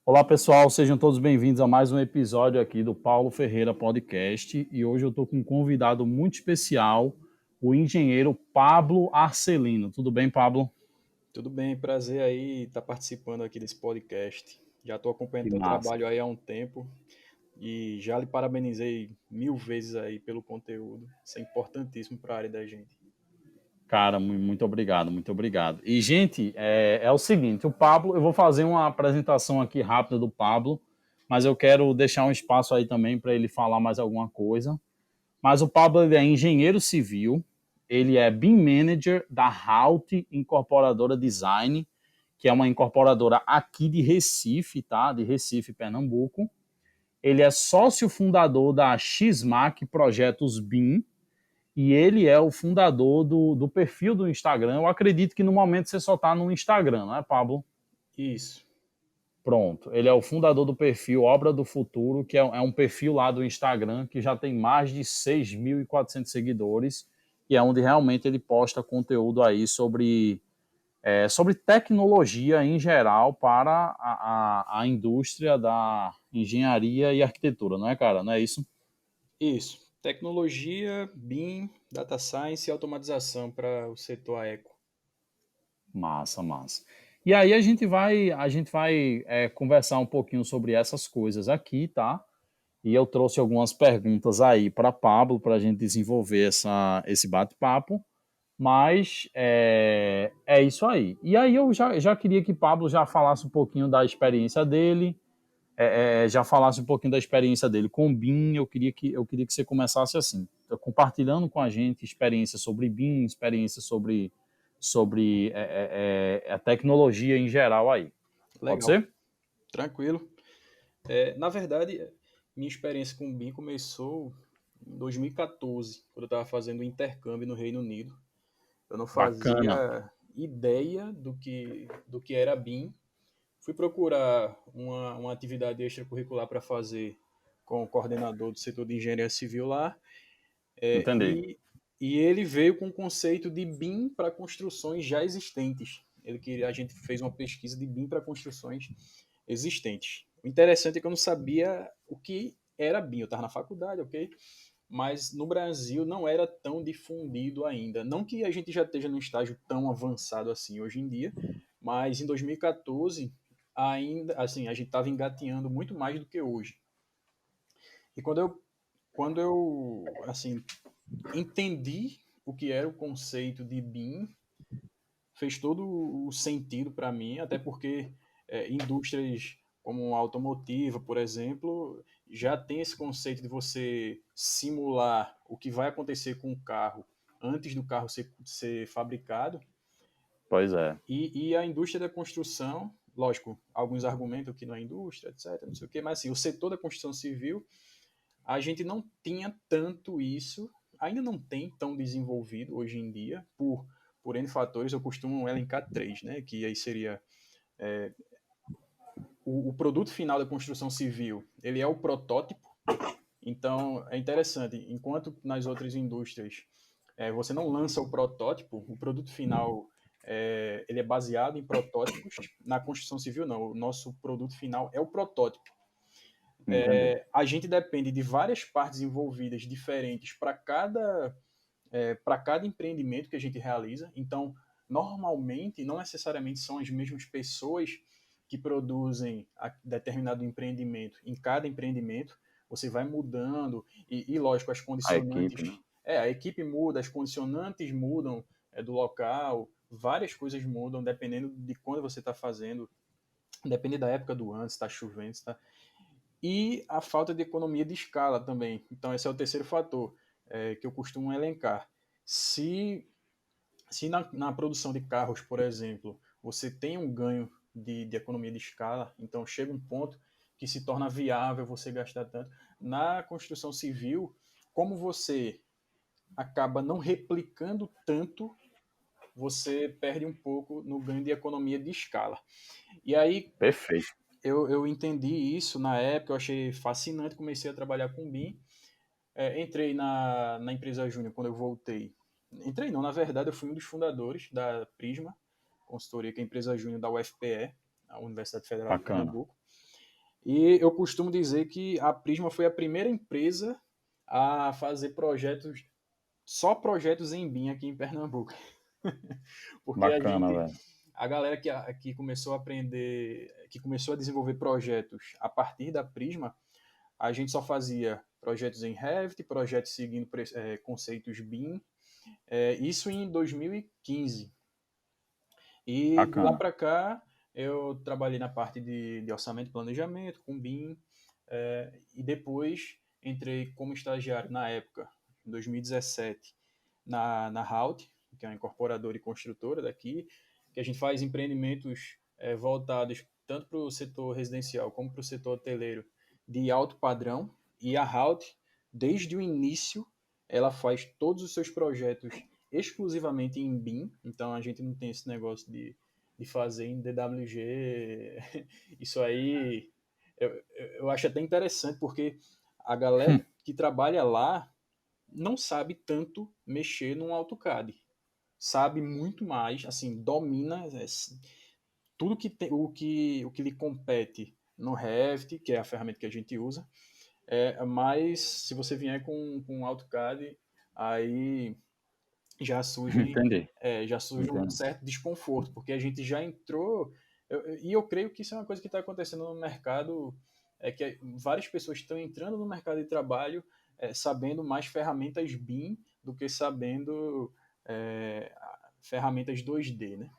Olá pessoal, sejam todos bem-vindos a mais um episódio aqui do Paulo Ferreira Podcast e hoje eu estou com um convidado muito especial, o engenheiro Pablo Arcelino. Tudo bem, Pablo? Tudo bem, prazer aí estar participando aqui desse podcast. Já estou acompanhando Que teu massa. trabalho aí há um tempo e já lhe parabenizei 1000 vezes aí pelo conteúdo. Isso é importantíssimo para a área da gente. Cara, muito obrigado, muito obrigado. E, gente, é o seguinte, o Pablo, eu vou fazer uma apresentação aqui rápida do Pablo, mas eu quero deixar um espaço aí também para ele falar mais alguma coisa. Mas o Pablo ele é engenheiro civil, ele é BIM Manager da Halt Incorporadora Design, que é uma incorporadora aqui de Recife, tá? De Recife, Pernambuco. Ele é sócio fundador da XMAC Projetos BIM e ele é o fundador do perfil do Instagram. Eu acredito que no momento você só está no Instagram, não é, Pablo? Isso, Pronto. Ele é o fundador do perfil Obra do Futuro, que é um perfil lá do Instagram que já tem mais de 6.400 seguidores e é onde realmente ele posta conteúdo aí sobre tecnologia em geral para a indústria da engenharia e arquitetura, não é, cara? Não é isso? isso. Tecnologia, BIM, Data Science e automatização para o setor eco. Massa, massa. E aí a gente vai conversar um pouquinho sobre essas coisas aqui, tá? E eu trouxe algumas perguntas aí para Pablo para a gente desenvolver esse bate-papo. Mas é isso aí. E aí eu já queria que Pablo já falasse um pouquinho da experiência dele, já falasse um pouquinho da experiência dele com o BIM. Eu queria que você começasse assim, compartilhando com a gente experiência sobre BIM, experiência sobre a tecnologia em geral aí. Pode Legal, ser? tranquilo. Na verdade, minha experiência com o BIM começou em 2014, quando eu estava fazendo um intercâmbio no Reino Unido. Eu não Bacana. fazia ideia do que era BIM. Fui procurar uma atividade extracurricular para fazer com o coordenador do setor de engenharia civil lá, é, Entendi. e, e ele veio com o conceito de BIM para construções já existentes. A gente fez uma pesquisa de BIM para construções existentes. O interessante é que eu não sabia o que era BIM. Eu estava na faculdade, ok? Mas no Brasil não era tão difundido ainda. Não que a gente já esteja num estágio tão avançado assim hoje em dia, mas em 2014 ainda, assim, a gente estava engatinhando muito mais do que hoje. E quando eu assim, entendi o que era o conceito de BIM, fez todo o sentido para mim, até porque indústrias como a automotiva, por exemplo, já tem esse conceito de você simular o que vai acontecer com o carro antes do carro ser fabricado. Pois é. E a indústria da construção, lógico, alguns argumentam que não é indústria, etc, não sei o quê, mas assim, o setor da construção civil, a gente não tinha tanto isso, ainda não tem tão desenvolvido hoje em dia, por N fatores. Eu costumo elencar três, né? Que aí seria o produto final da construção civil, ele é o protótipo. Então, é interessante, enquanto nas outras indústrias você não lança o protótipo, o produto final ele é baseado em protótipos. Na construção civil, não. O nosso produto final é o protótipo. Entendi. A gente depende de várias partes envolvidas diferentes para cada empreendimento que a gente realiza. Então, normalmente, não necessariamente são as mesmas pessoas que produzem determinado empreendimento. Em cada empreendimento, você vai mudando e lógico, as A equipe, né? condicionantes. A equipe muda, as condicionantes mudam do local, várias coisas mudam dependendo de quando você está fazendo, depende da época do ano, se está chovendo, se está e a falta de economia de escala também. Então, esse é o terceiro fator que eu costumo elencar. Se, se na produção de carros, por exemplo, você tem um ganho de economia de escala, então chega um ponto que se torna viável você gastar tanto. Na construção civil, como você acaba não replicando tanto, você perde um pouco no ganho de economia de escala. E aí, Perfeito. eu entendi isso na época, eu achei fascinante, comecei a trabalhar com BIM. Entrei na empresa Júnior quando eu voltei. Entrei não, na verdade eu fui um dos fundadores da Prisma, consultoria, que é a empresa Júnior da UFPE, a Universidade Federal de Bacana. Pernambuco. E eu costumo dizer que a Prisma foi a primeira empresa a fazer projetos, só projetos em BIM aqui em Pernambuco. Porque Bacana, velho. a galera que começou a aprender, que começou a desenvolver projetos a partir da Prisma, a gente só fazia projetos em Revit, projetos seguindo conceitos BIM, isso em 2015. E de lá Bacana. para cá, eu trabalhei na parte de orçamento e planejamento, com BIM, e depois entrei como estagiário na época, em 2017, na Halt, que é uma incorporadora e construtora daqui, que a gente faz empreendimentos voltados tanto para o setor residencial como para o setor hoteleiro de alto padrão. E a Halt, desde o início, ela faz todos os seus projetos exclusivamente em BIM, então a gente não tem esse negócio de fazer em DWG. Isso aí eu acho até interessante, porque a galera que trabalha lá não sabe tanto mexer no AutoCAD. Sabe muito mais, assim, domina tudo que tem, o que lhe compete no Revit, que é a ferramenta que a gente usa. Mas se você vier com AutoCAD, aí já surge, Entendi. já surge um Entendi. certo desconforto, porque a gente já entrou. E eu creio que isso é uma coisa que está acontecendo no mercado, que várias pessoas estão entrando no mercado de trabalho sabendo mais ferramentas BIM do que sabendo ferramentas 2D, né?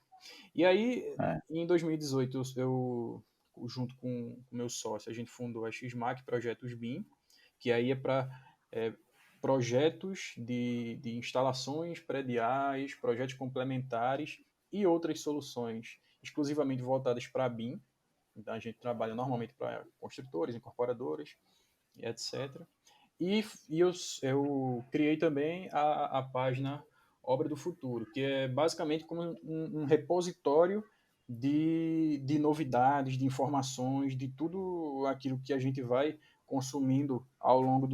E aí, É. em 2018, junto com o meu sócio, a gente fundou a XMAC Projetos BIM, que aí é para projetos de instalações prediais, projetos complementares e outras soluções exclusivamente voltadas para BIM. Então, a gente trabalha normalmente para construtores, incorporadoras, e etc. E eu criei também a página Obra do Futuro, que é basicamente como um repositório de novidades, de informações, de tudo aquilo que a gente vai consumindo ao longo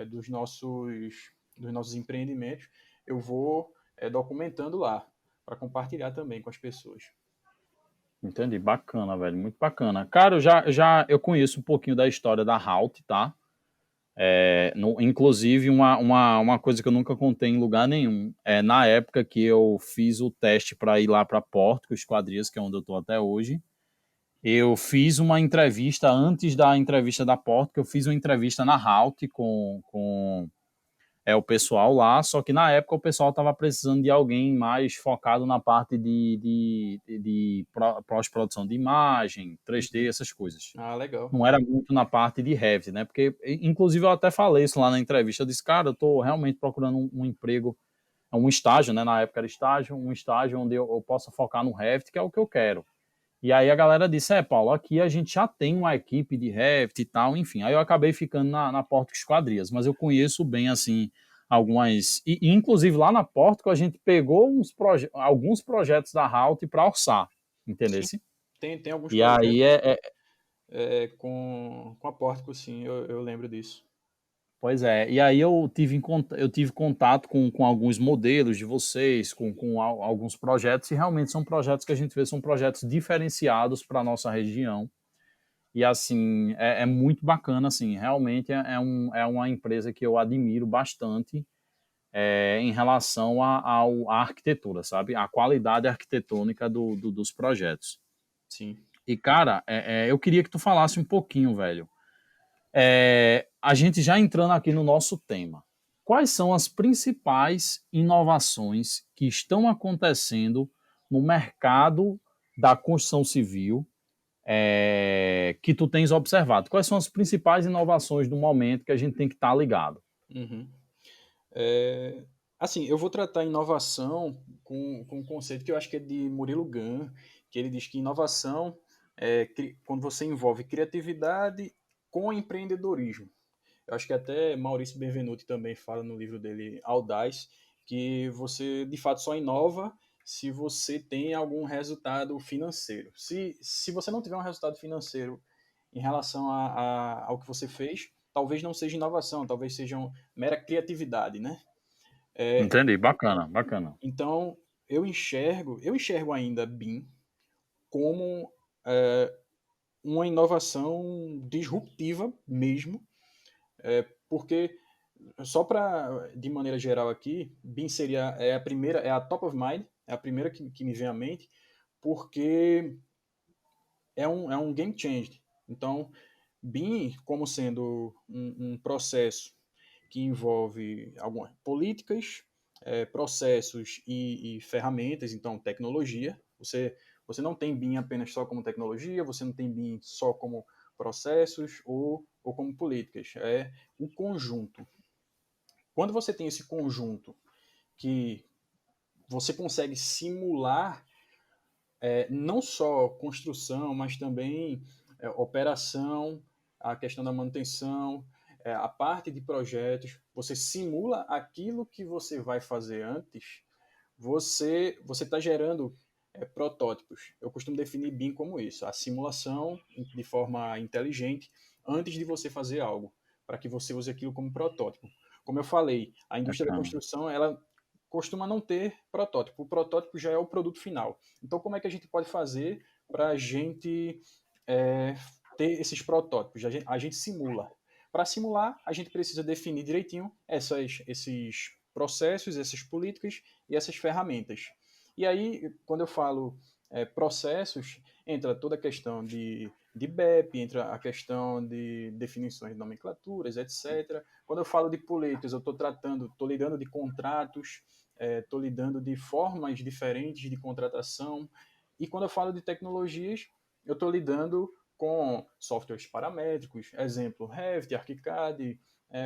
dos nossos empreendimentos. Eu vou documentando lá, para compartilhar também com as pessoas. Entendi. Bacana, velho. Muito bacana. Cara, eu conheço um pouquinho da história da Halt, tá? Inclusive, uma coisa que eu nunca contei em lugar nenhum. Na época que eu fiz o teste para ir lá para Porto, Esquadrias, que é onde eu estou até hoje, eu fiz uma entrevista antes da entrevista da Porto, que eu fiz uma entrevista na Halt com o pessoal lá, só que na época o pessoal estava precisando de alguém mais focado na parte de pós-produção de imagem, 3D, Uhum. essas coisas. Ah, legal. Não era muito na parte de Revit, né? Porque, inclusive, eu até falei isso lá na entrevista. Eu disse, cara, eu estou realmente procurando um emprego, um estágio, né? Na época era estágio, um estágio onde eu possa focar no Revit, que é o que eu quero. E aí a galera disse, Paulo, aqui a gente já tem uma equipe de Revit e tal, enfim. Aí eu acabei ficando na Porto Esquadrias, mas eu conheço bem, assim, algumas... Inclusive, lá na Porto, a gente pegou alguns projetos da Halt para orçar, entendeu? Sim, tem alguns E aí projetos com a Pórtico, sim, eu lembro disso. Pois é, e aí eu tive contato com alguns modelos de vocês, com alguns projetos, e realmente são projetos que a gente vê, são projetos diferenciados para a nossa região. E assim, é muito bacana, assim, realmente é uma empresa que eu admiro bastante em relação à arquitetura, sabe? A qualidade arquitetônica dos projetos. Sim. E, cara, eu queria que tu falasse um pouquinho, velho. A gente já entrando aqui no nosso tema, quais são as principais inovações que estão acontecendo no mercado da construção civil que tu tens observado? Quais são as principais inovações do momento que a gente tem que estar ligado? Uhum. É, assim, eu vou tratar inovação com um conceito que eu acho que é de Murilo Gun, que ele diz que inovação é quando você envolve criatividade com empreendedorismo. Eu acho que até Maurício Benvenuti também fala no livro dele, Audaz, que você de fato só inova se você tem algum resultado financeiro. Se você não tiver um resultado financeiro em relação ao que você fez, talvez não seja inovação, talvez seja mera criatividade, né? Entendi, bacana, bacana. Então, eu enxergo ainda BIM como uma inovação disruptiva mesmo, porque só para, de maneira geral aqui, BIM é a primeira, é a top of mind, é a primeira que me vem à mente, porque é um game changer. Então, BIM, como sendo um processo que envolve algumas políticas, processos e ferramentas, então tecnologia. Você não tem BIM apenas só como tecnologia, você não tem BIM só como processos ou como políticas. É um conjunto. Quando você tem esse conjunto que você consegue simular não só construção, mas também operação, a questão da manutenção, a parte de projetos, você simula aquilo que você vai fazer antes, você está gerando protótipos. Eu costumo definir BIM como isso, a simulação de forma inteligente antes de você fazer algo, para que você use aquilo como protótipo. Como eu falei, a indústria da Bacana. construção, ela costuma não ter protótipo. O protótipo já é o produto final. Então, como é que a gente pode fazer para a gente é, ter esses protótipos? A gente simula. Para simular, a gente precisa definir direitinho esses processos, essas políticas e essas ferramentas. E aí, quando eu falo processos, entra toda a questão de BEP, entra a questão de definições de nomenclaturas, etc. Quando eu falo de políticas, eu estou lidando de contratos, estou lidando de formas diferentes de contratação. E quando eu falo de tecnologias, eu estou lidando com softwares paramétricos, exemplo, Revit, ArchiCAD,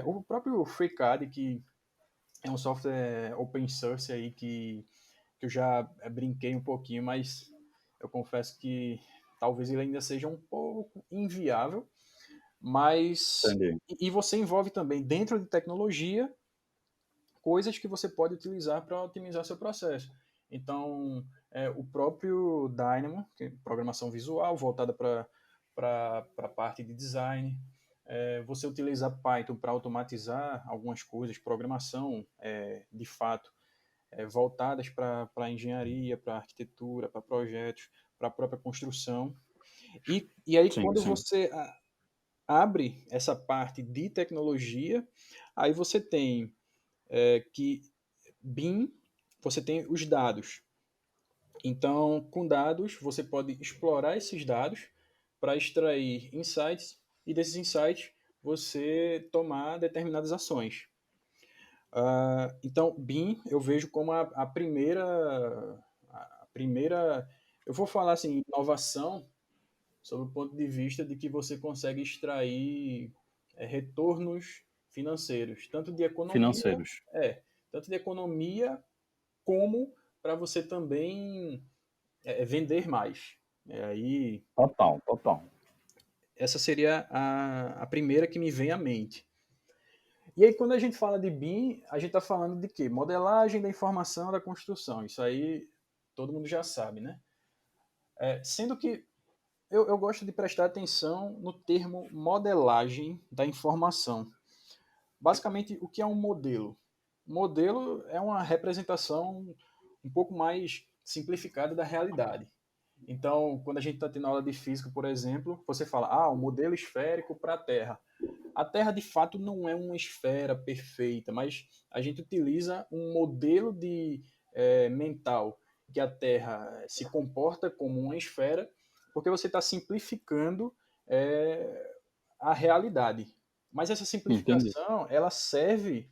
o próprio FreeCAD, que é um software open source aí que eu já brinquei um pouquinho, mas eu confesso que talvez ele ainda seja um pouco inviável, mas Entendi. e você envolve também dentro de tecnologia coisas que você pode utilizar para otimizar seu processo. Então, o próprio Dynamo, que é programação visual voltada para a parte de design, você utiliza Python para automatizar algumas coisas, programação, de fato, voltadas para a engenharia, para a arquitetura, para projetos, para a própria construção. E aí, Sim, quando sim. você abre essa parte de tecnologia, aí você tem que BIM, você tem os dados. Então, com dados, você pode explorar esses dados para extrair insights e desses insights você tomar determinadas ações. Então, BIM eu vejo como a primeira, eu vou falar assim, inovação sob o ponto de vista de que você consegue extrair retornos financeiros, Financeiros. tanto de economia como para você também vender mais. Aí, Total, total. essa seria a primeira que me vem à mente. E aí, quando a gente fala de BIM, a gente está falando de quê? Modelagem da informação da construção. Isso aí todo mundo já sabe, né? Sendo que eu gosto de prestar atenção no termo modelagem da informação. Basicamente, o que é um modelo? Modelo é uma representação um pouco mais simplificada da realidade. Então, quando a gente está tendo aula de física, por exemplo, você fala, um modelo esférico para a Terra. A Terra, de fato, não é uma esfera perfeita, mas a gente utiliza um modelo mental que a Terra se comporta como uma esfera, porque você está simplificando a realidade. Mas essa Entendi. simplificação, ela serve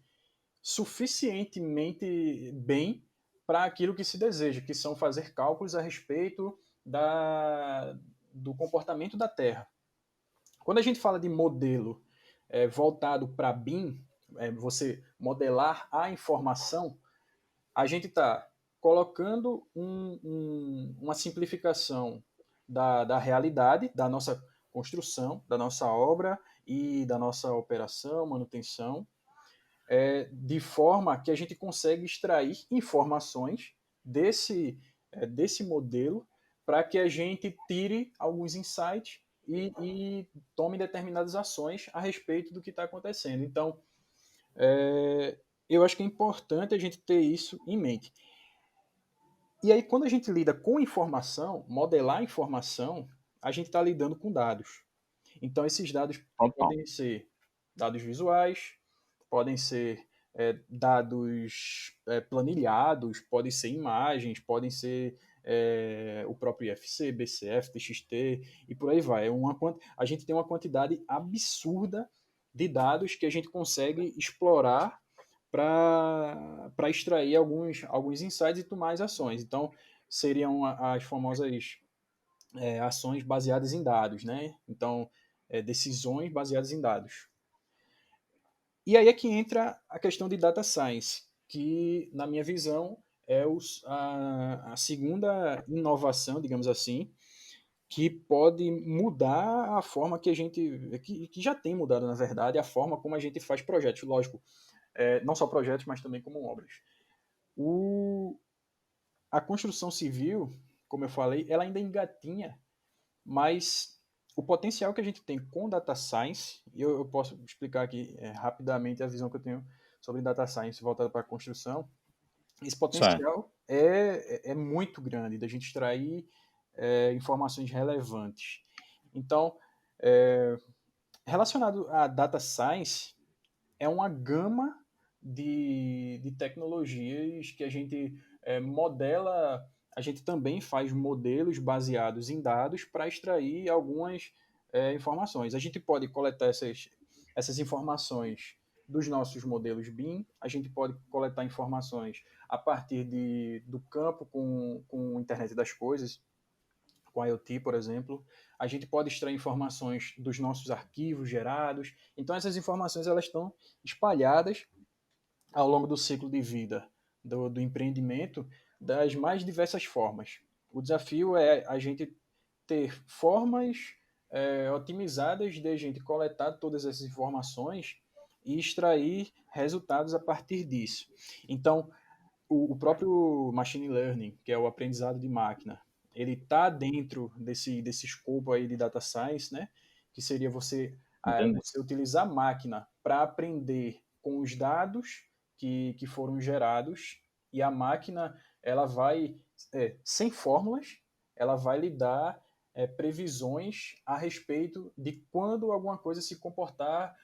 suficientemente bem para aquilo que se deseja, que são fazer cálculos a respeito do comportamento da Terra. Quando a gente fala de modelo voltado para BIM, você modelar a informação, a gente está colocando uma simplificação da realidade, da nossa construção, da nossa obra e da nossa operação, manutenção, de forma que a gente consegue extrair informações desse modelo para que a gente tire alguns insights e tome determinadas ações a respeito do que está acontecendo. Então, eu acho que é importante a gente ter isso em mente. E aí, quando a gente lida com informação, modelar informação, a gente está lidando com dados. Então, esses dados Total. podem ser dados visuais, podem ser dados planilhados, podem ser imagens, podem ser o próprio IFC, BCF, TXT e por aí vai. A gente tem uma quantidade absurda de dados que a gente consegue explorar para extrair alguns insights e tomar as ações. Então, seriam as famosas ações baseadas em dados, né? Então, decisões baseadas em dados. E aí é que entra a questão de data science, que, na minha visão, é a segunda inovação, digamos assim, que pode mudar a forma que a gente. Que já tem mudado, na verdade, a forma como a gente faz projetos. Lógico, não só projetos, mas também como obras. A construção civil, como eu falei, ela ainda engatinha, mas o potencial que a gente tem com data science, e eu posso explicar aqui rapidamente a visão que eu tenho sobre data science voltada para a construção, esse Certo. potencial é muito grande da gente extrair informações relevantes. Então, é, relacionado à data science, é uma gama de tecnologias que a gente modela, a gente também faz modelos baseados em dados para extrair algumas informações. A gente pode coletar essas informações dos nossos modelos BIM, a gente pode coletar informações a partir do campo com a internet das coisas, com a IoT, por exemplo. A gente pode extrair informações dos nossos arquivos gerados. Então, essas informações elas estão espalhadas ao longo do ciclo de vida do empreendimento das mais diversas formas. O desafio é a gente ter formas otimizadas de a gente coletar todas essas informações e extrair resultados a partir disso. Então, o próprio machine learning, que é o aprendizado de máquina, ele está dentro desse escopo aí de data science, né? Que seria Entendi. você utilizar a máquina para aprender com os dados que foram gerados e a máquina ela vai sem fórmulas, ela vai lhe dar previsões a respeito de quando alguma coisa se comportar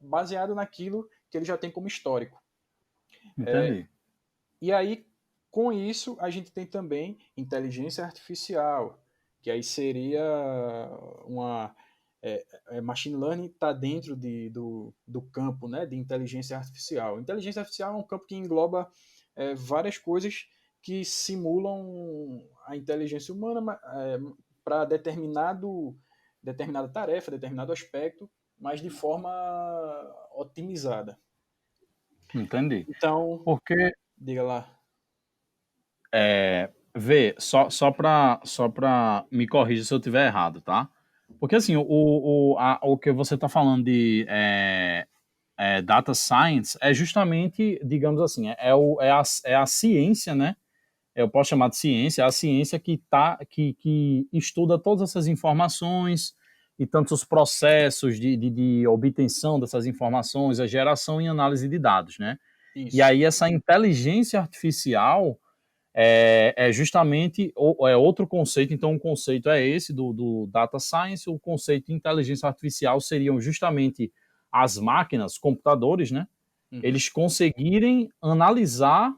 baseado naquilo que ele já tem como histórico. Entendi. E aí, com isso, a gente tem também inteligência artificial, que aí seria uma. Machine learning está dentro do campo, né, de inteligência artificial. Inteligência artificial é um campo que engloba várias coisas que simulam a inteligência humana para determinada tarefa, determinado aspecto, mas de forma otimizada. Entendi. Então, Porque, diga lá. vê, só para me corrija se eu estiver errado, tá? Porque assim, o que você está falando de data science é justamente, digamos assim, é a ciência, né? Eu posso chamar de ciência, é a ciência que estuda todas essas informações e tantos processos de obtenção dessas informações, a geração e análise de dados, né? E Isso. aí essa inteligência artificial é justamente outro conceito. Então, o conceito é esse do data science. O conceito de inteligência artificial seriam justamente as máquinas, computadores, né? Uhum. Eles conseguirem analisar,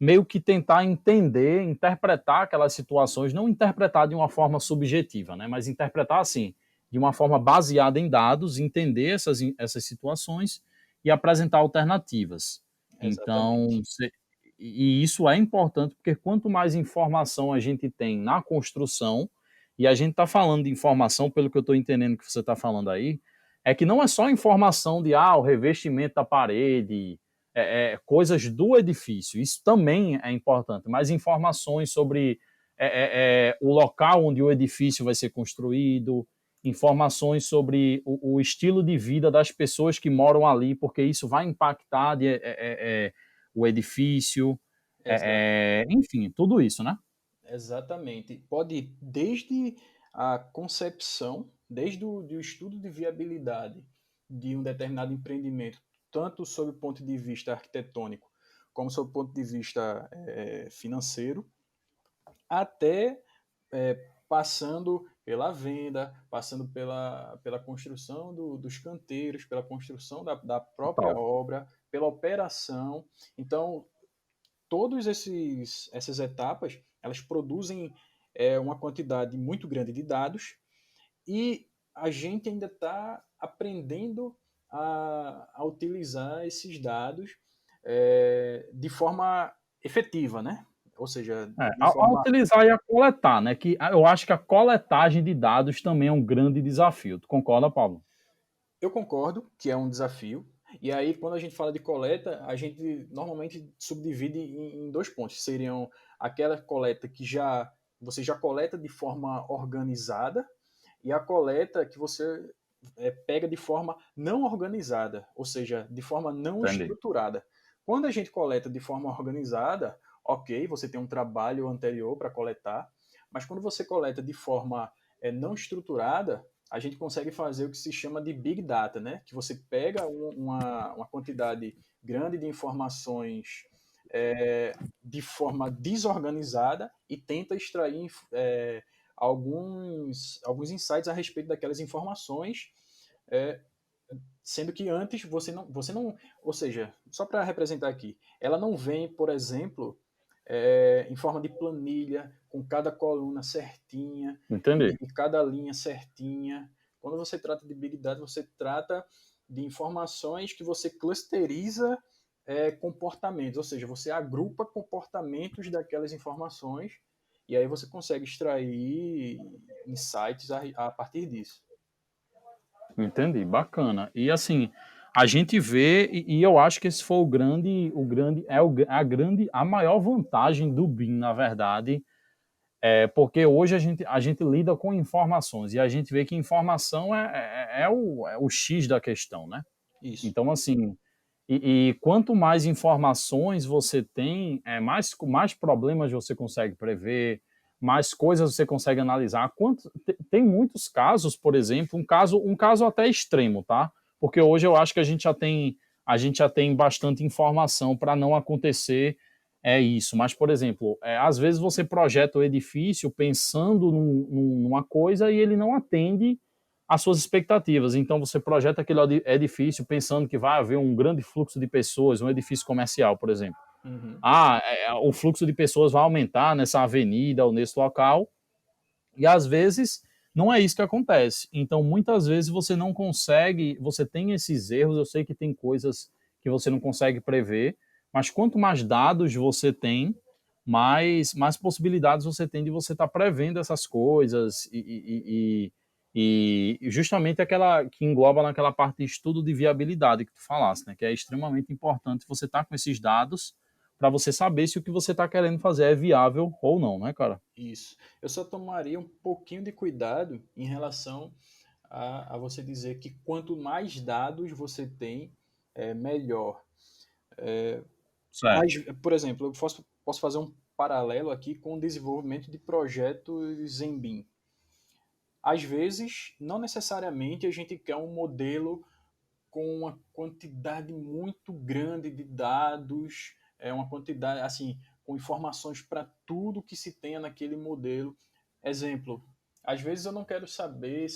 meio que tentar entender, interpretar aquelas situações, não interpretar de uma forma subjetiva, né? Mas interpretar assim, de uma forma baseada em dados, entender essas situações e apresentar alternativas. Então, Exatamente. e isso é importante porque quanto mais informação a gente tem na construção, e a gente está falando de informação, pelo que eu estou entendendo que você está falando aí, é que não é só informação de o revestimento da parede, coisas do edifício, isso também é importante, mas informações sobre o local onde o edifício vai ser construído, informações sobre o estilo de vida das pessoas que moram ali, porque isso vai impactar o edifício, Exato. enfim, tudo isso, né? Exatamente. Pode ir desde a concepção, desde o do estudo de viabilidade de um determinado empreendimento, tanto sob o ponto de vista arquitetônico, como sob o ponto de vista financeiro, até passando pela venda, passando pela construção dos canteiros, pela construção da própria Total. obra, pela operação. Então, essas etapas, elas produzem uma quantidade muito grande de dados e a gente ainda está aprendendo a utilizar esses dados de forma efetiva, né? Ou seja, de A forma. utilizar e a coletar, né? Eu acho que a coletagem de dados também é um grande desafio. Tu concorda, Paulo? Eu concordo que é um desafio. E aí, quando a gente fala de coleta, a gente normalmente subdivide em dois pontos. Seriam aquela coleta que você já coleta de forma organizada e a coleta que você pega de forma não organizada, ou seja, de forma não Entendi. estruturada. Quando a gente coleta de forma organizada, ok, você tem um trabalho anterior para coletar, mas quando você coleta de forma não estruturada, a gente consegue fazer o que se chama de Big Data, né? Que você pega uma quantidade grande de informações de forma desorganizada e tenta extrair alguns insights a respeito daquelas informações, é, sendo que antes você não, ou seja, só para representar aqui, ela não vem, por exemplo, em forma de planilha, com cada coluna certinha Entendi. e cada linha certinha. Quando você trata de Big Data, você trata de informações que você clusteriza comportamentos, ou seja, você agrupa comportamentos daquelas informações e aí você consegue extrair insights a partir disso. Entendi, bacana. E assim, a gente vê, e eu acho que esse foi a maior vantagem do BIM, na verdade, porque hoje a gente lida com informações e a gente vê que informação é o X da questão, né? Isso. Então, assim, e quanto mais informações você tem, mais problemas você consegue prever, mais coisas você consegue analisar. Tem muitos casos, por exemplo, um caso até extremo, tá? Porque hoje eu acho que a gente já tem bastante informação para não acontecer isso. Mas, por exemplo, às vezes você projeta o edifício pensando numa coisa e ele não atende às suas expectativas. Então você projeta aquele edifício pensando que vai haver um grande fluxo de pessoas, um edifício comercial, por exemplo. Uhum. O fluxo de pessoas vai aumentar nessa avenida ou nesse local, e às vezes não é isso que acontece. Então, muitas vezes você não consegue, você tem esses erros, eu sei que tem coisas que você não consegue prever, mas quanto mais dados você tem, mais possibilidades você tem de você estar prevendo essas coisas e justamente aquela que engloba naquela parte de estudo de viabilidade que tu falaste, né? Que é extremamente importante você estar com esses dados para você saber se o que você está querendo fazer é viável ou não, né, cara? Isso. Eu só tomaria um pouquinho de cuidado em relação a você dizer que quanto mais dados você tem, melhor. Certo. Mas, por exemplo, eu posso fazer um paralelo aqui com o desenvolvimento de projetos em BIM. Às vezes, não necessariamente a gente quer um modelo com uma quantidade muito grande de dados, uma quantidade, assim, com informações para tudo que se tenha naquele modelo. Exemplo, às vezes eu não quero saber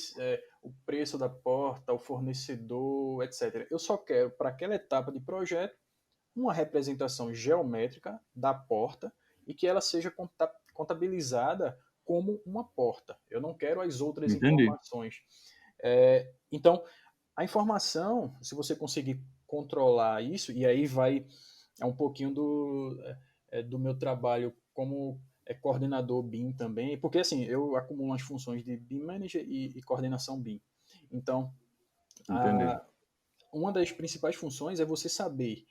o preço da porta, o fornecedor, etc. Eu só quero, para aquela etapa de projeto, uma representação geométrica da porta e que ela seja contabilizada como uma porta. Eu não quero as outras Entendi. informações. Então, a informação, se você conseguir controlar isso, e aí é um pouquinho do meu trabalho como coordenador BIM também, porque assim, eu acumulo as funções de BIM Manager e coordenação BIM. Então, Entendi. a, uma das principais funções é você saber,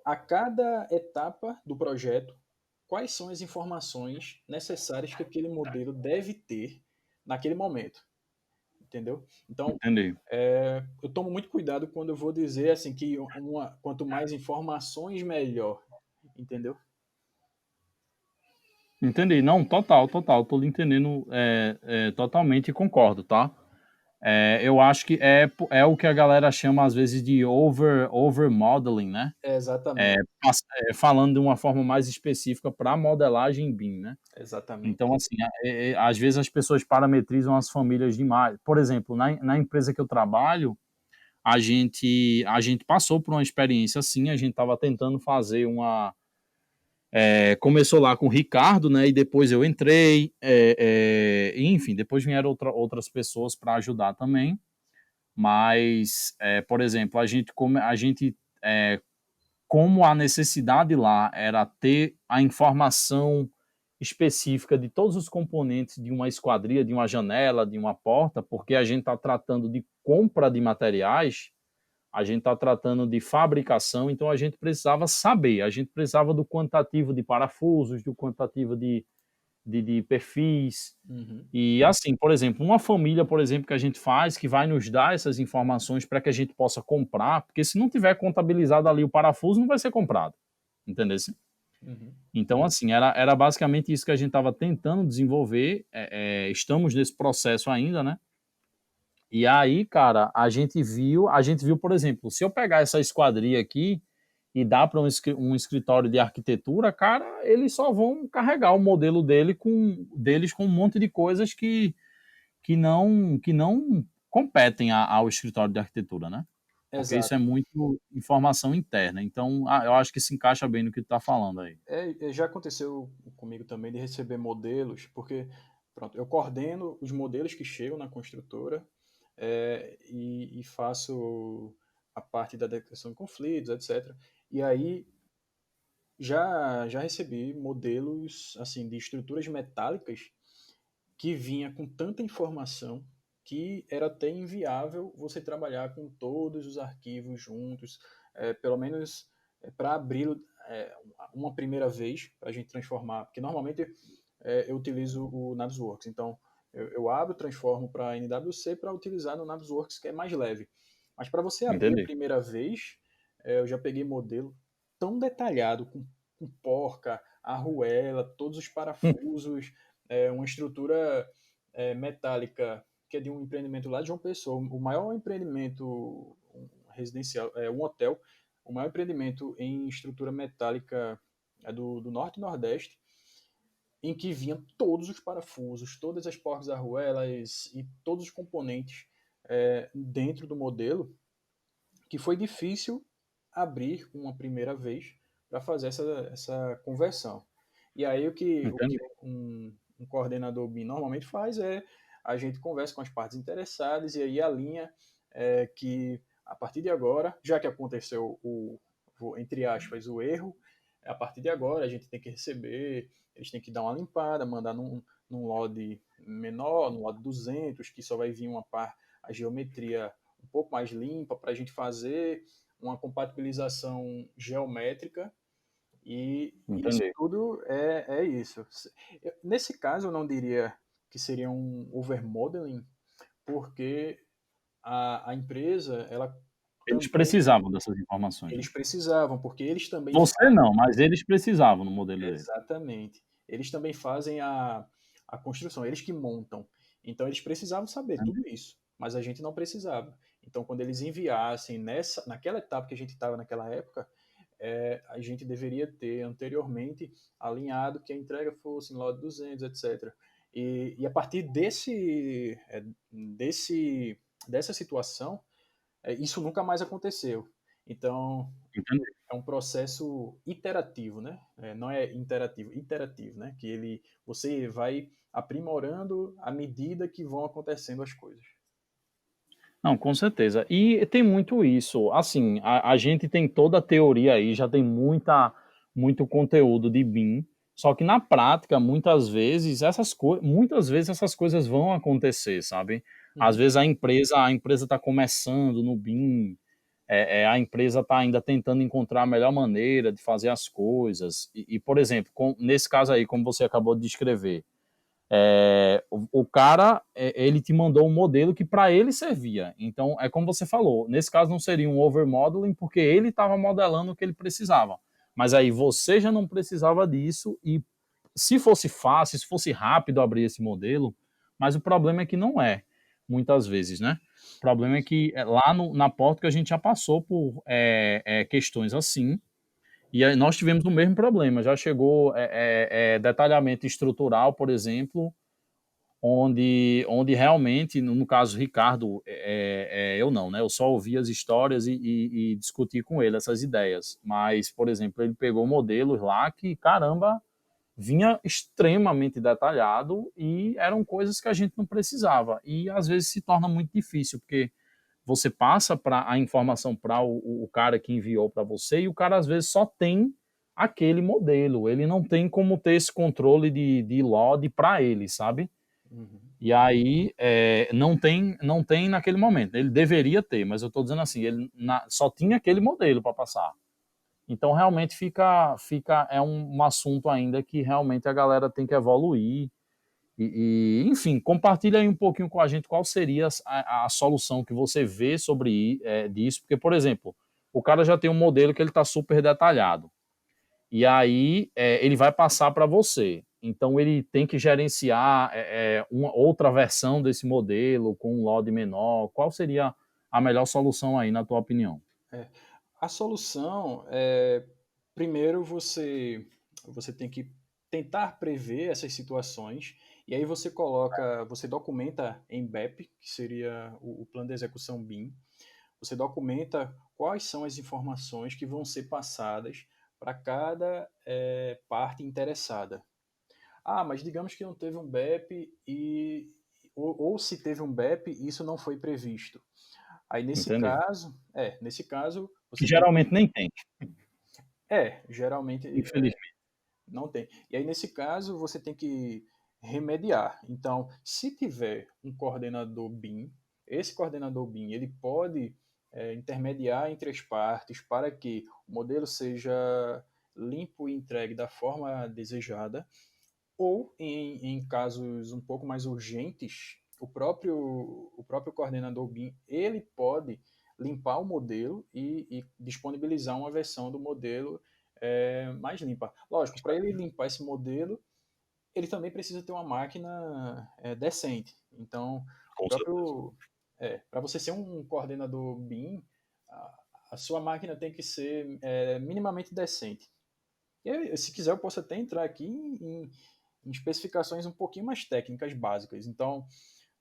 a cada etapa do projeto, quais são as informações necessárias que aquele modelo deve ter naquele momento, entendeu? Então, Entendi. eu tomo muito cuidado quando eu vou dizer assim que quanto mais informações, melhor, entendeu? Entendi. Não, total, total. Tô lhe entendendo totalmente e concordo, tá? Eu acho que é o que a galera chama às vezes de over modeling, né? É, Exatamente, falando de uma forma mais específica para modelagem BIM, né? exatamente. Então, assim, às vezes as pessoas parametrizam as famílias demais. Por exemplo, na empresa que eu trabalho, a gente passou por uma experiência assim, a gente estava tentando fazer começou lá com o Ricardo, né? E depois eu entrei, enfim, depois vieram outras pessoas para ajudar também. Mas, por exemplo, como a necessidade lá era ter a informação específica de todos os componentes de uma esquadria, de uma janela, de uma porta, porque a gente está tratando de compra de materiais, a gente está tratando de fabricação, então a gente precisava saber, a gente precisava do quantitativo de parafusos, do quantitativo de perfis, Uhum. e assim, por exemplo, uma família, por exemplo, que a gente faz, que vai nos dar essas informações para que a gente possa comprar, porque se não tiver contabilizado ali o parafuso, não vai ser comprado, entendeu? Uhum. Então, assim, era basicamente isso que a gente estava tentando desenvolver, estamos nesse processo ainda, né? E aí, cara, a gente viu, por exemplo, se eu pegar essa esquadria aqui e dar para um escritório de arquitetura, cara, eles só vão carregar o modelo deles com um monte de coisas que não competem ao escritório de arquitetura, né? Porque isso é Exato. muito informação interna. Então, eu acho que se encaixa bem no que tu está falando aí. Já aconteceu comigo também de receber modelos, porque pronto, eu coordeno os modelos que chegam na construtora e faço a parte da detecção de conflitos, etc. E aí já recebi modelos assim de estruturas metálicas que vinha com tanta informação que era até inviável você trabalhar com todos os arquivos juntos, pelo menos para abri-lo uma primeira vez, para a gente transformar, porque normalmente eu utilizo o Navisworks, então eu abro, transformo para NWC para utilizar no Navisworks, que é mais leve. Mas para você abrir a Entendi. primeira vez, eu já peguei modelo tão detalhado, com porca, arruela, todos os parafusos, uma estrutura metálica que é de um empreendimento lá de João Pessoa, o maior empreendimento residencial, um hotel, o maior empreendimento em estrutura metálica do Norte e Nordeste, em que vinham todos os parafusos, todas as porcas arruelas e todos os componentes dentro do modelo, que foi difícil abrir uma primeira vez para fazer essa conversão. E aí o que Entendi. um coordenador BIM normalmente faz é a gente conversa com as partes interessadas e aí alinha que a partir de agora, já que aconteceu entre aspas, o erro, a partir de agora a gente tem que receber, eles têm que dar uma limpada, mandar num LOD menor, no LOD 200, que só vai vir a geometria um pouco mais limpa para a gente fazer uma compatibilização geométrica e isso Entendi. tudo é isso. Nesse caso, eu não diria que seria um overmodeling, porque a empresa, ela Eles também, precisavam dessas informações, né? eles precisavam, porque eles também Você fazem, não, mas eles precisavam no modelo dele. exatamente, eles também fazem a construção, eles que montam. Então, eles precisavam saber Entendi. tudo isso, mas a gente não precisava. Então, quando eles enviassem naquela etapa que a gente estava naquela época, a gente deveria ter anteriormente alinhado que a entrega fosse em lote 200, etc. E a partir dessa situação, isso nunca mais aconteceu. Então, Entendi. é um processo iterativo, né? Não é interativo, iterativo, né? Que você vai aprimorando à medida que vão acontecendo as coisas. Não, com certeza. E tem muito isso. Assim, a gente tem toda a teoria aí, já tem muito conteúdo de BIM, só que na prática, muitas vezes essas coisas vão acontecer, sabe? Às Uhum. vezes a empresa está começando no BIM, a empresa está ainda tentando encontrar a melhor maneira de fazer as coisas. Por exemplo, nesse caso aí, como você acabou de descrever, o cara, ele te mandou um modelo que para ele servia. Então, é como você falou, nesse caso não seria um overmodeling, porque ele estava modelando o que ele precisava. Mas aí você já não precisava disso e se fosse fácil, se fosse rápido abrir esse modelo, mas o problema é que não é. muitas vezes, né? O problema é que lá na Portugal a gente já passou por questões assim, e aí nós tivemos o mesmo problema. Já chegou detalhamento estrutural, por exemplo, onde realmente, no caso Ricardo, eu não, né? Eu só ouvi as histórias e discuti com ele essas ideias. Mas, por exemplo, ele pegou modelos lá que, caramba, vinha extremamente detalhado e eram coisas que a gente não precisava. E às vezes se torna muito difícil, porque você passa a informação para o cara que enviou para você e o cara às vezes só tem aquele modelo. Ele não tem como ter esse controle de load para ele, sabe? Uhum. E aí não tem naquele momento. Ele deveria ter, mas eu estou dizendo assim, ele só tinha aquele modelo para passar. Então realmente é um assunto ainda que realmente a galera tem que evoluir. Enfim, compartilha aí um pouquinho com a gente qual seria a solução que você vê sobre disso, porque, por exemplo, o cara já tem um modelo que ele está super detalhado, e aí ele vai passar para você. Então ele tem que gerenciar uma outra versão desse modelo com um load menor. Qual seria a melhor solução aí, na tua opinião? É. A solução é, primeiro você tem que tentar prever essas situações e aí você documenta em BEP, que seria o plano de execução BIM. Você documenta quais são as informações que vão ser passadas para cada parte interessada. Ah, mas digamos que não teve um BEP ou se teve um BEP, isso não foi previsto. Aí Entendeu? nesse caso Que você tem geralmente que nem tem, geralmente infelizmente. não tem. E aí nesse caso você tem que remediar. Então, se tiver um coordenador BIM, esse coordenador BIM ele pode intermediar entre as partes para que o modelo seja limpo e entregue da forma desejada, ou em casos um pouco mais urgentes, o próprio coordenador BIM ele pode limpar o modelo e disponibilizar uma versão do modelo mais limpa. Lógico, para ele limpar esse modelo, ele também precisa ter uma máquina decente. Então, o Com certeza. próprio para você ser um coordenador BIM, a sua máquina tem que ser minimamente decente. E aí, se quiser, eu posso até entrar aqui em especificações um pouquinho mais técnicas básicas. Então,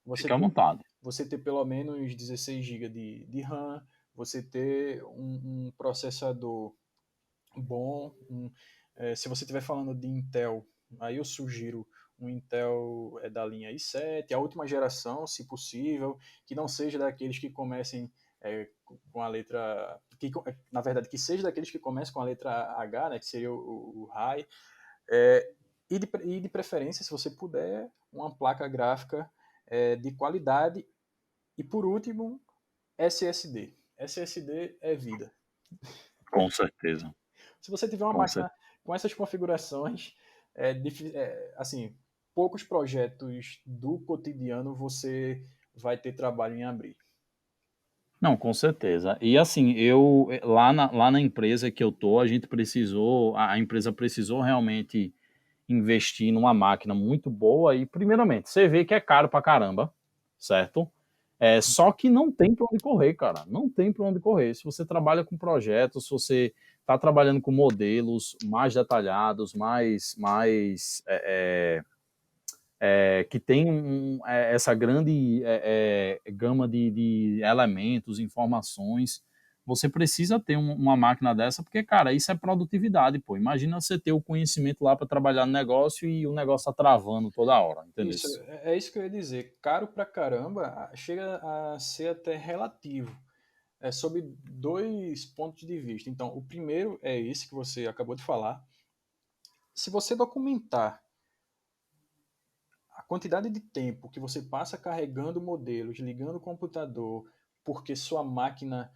você Fica à ter, vontade. você ter pelo menos 16 GB de RAM, você ter um processador bom. Se você estiver falando de Intel, aí eu sugiro um Intel da linha i7, a última geração, se possível, que não seja daqueles que comecem com a letra. Na verdade, que seja daqueles que começam com a letra H, né, que seria o high. E de preferência, se você puder, uma placa gráfica de qualidade. E por último, SSD. SSD é vida. Com certeza. Se você tiver uma Com máquina certeza. com essas configurações, assim, poucos projetos do cotidiano você vai ter trabalho em abrir. Não, com certeza. E assim, eu lá na empresa que eu tô, a empresa precisou realmente investir numa máquina muito boa e, primeiramente, você vê que é caro pra caramba, certo? Só que não tem para onde correr, cara. Não tem para onde correr. Se você trabalha com projetos, se você está trabalhando com modelos mais detalhados, que tem essa grande gama de elementos, informações. Você precisa ter uma máquina dessa, porque, cara, isso é produtividade, pô. Imagina você ter o conhecimento lá para trabalhar no negócio e o negócio tá travando toda hora, entendeu? Isso, é isso que eu ia dizer. Caro pra caramba, chega a ser até relativo. É sob dois pontos de vista. Então, o primeiro é esse que você acabou de falar. Se você documentar a quantidade de tempo que você passa carregando modelos, ligando o computador, porque sua máquina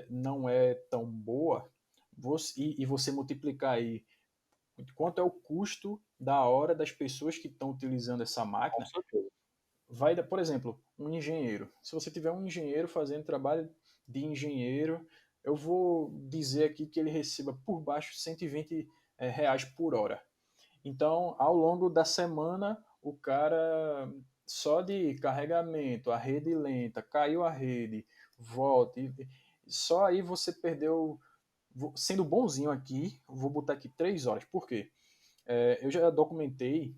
não é tão boa, e você multiplicar aí quanto é o custo da hora das pessoas que estão utilizando essa Com máquina, certeza. vai dar, por exemplo, um engenheiro. Se você tiver um engenheiro fazendo trabalho de engenheiro, eu vou dizer aqui que ele receba por baixo R$ 120 reais por hora. Então, ao longo da semana, o cara só de carregamento, a rede lenta, caiu a rede, volta, só aí você perdeu, sendo bonzinho aqui, vou botar aqui 3 horas. Por quê? Eu já documentei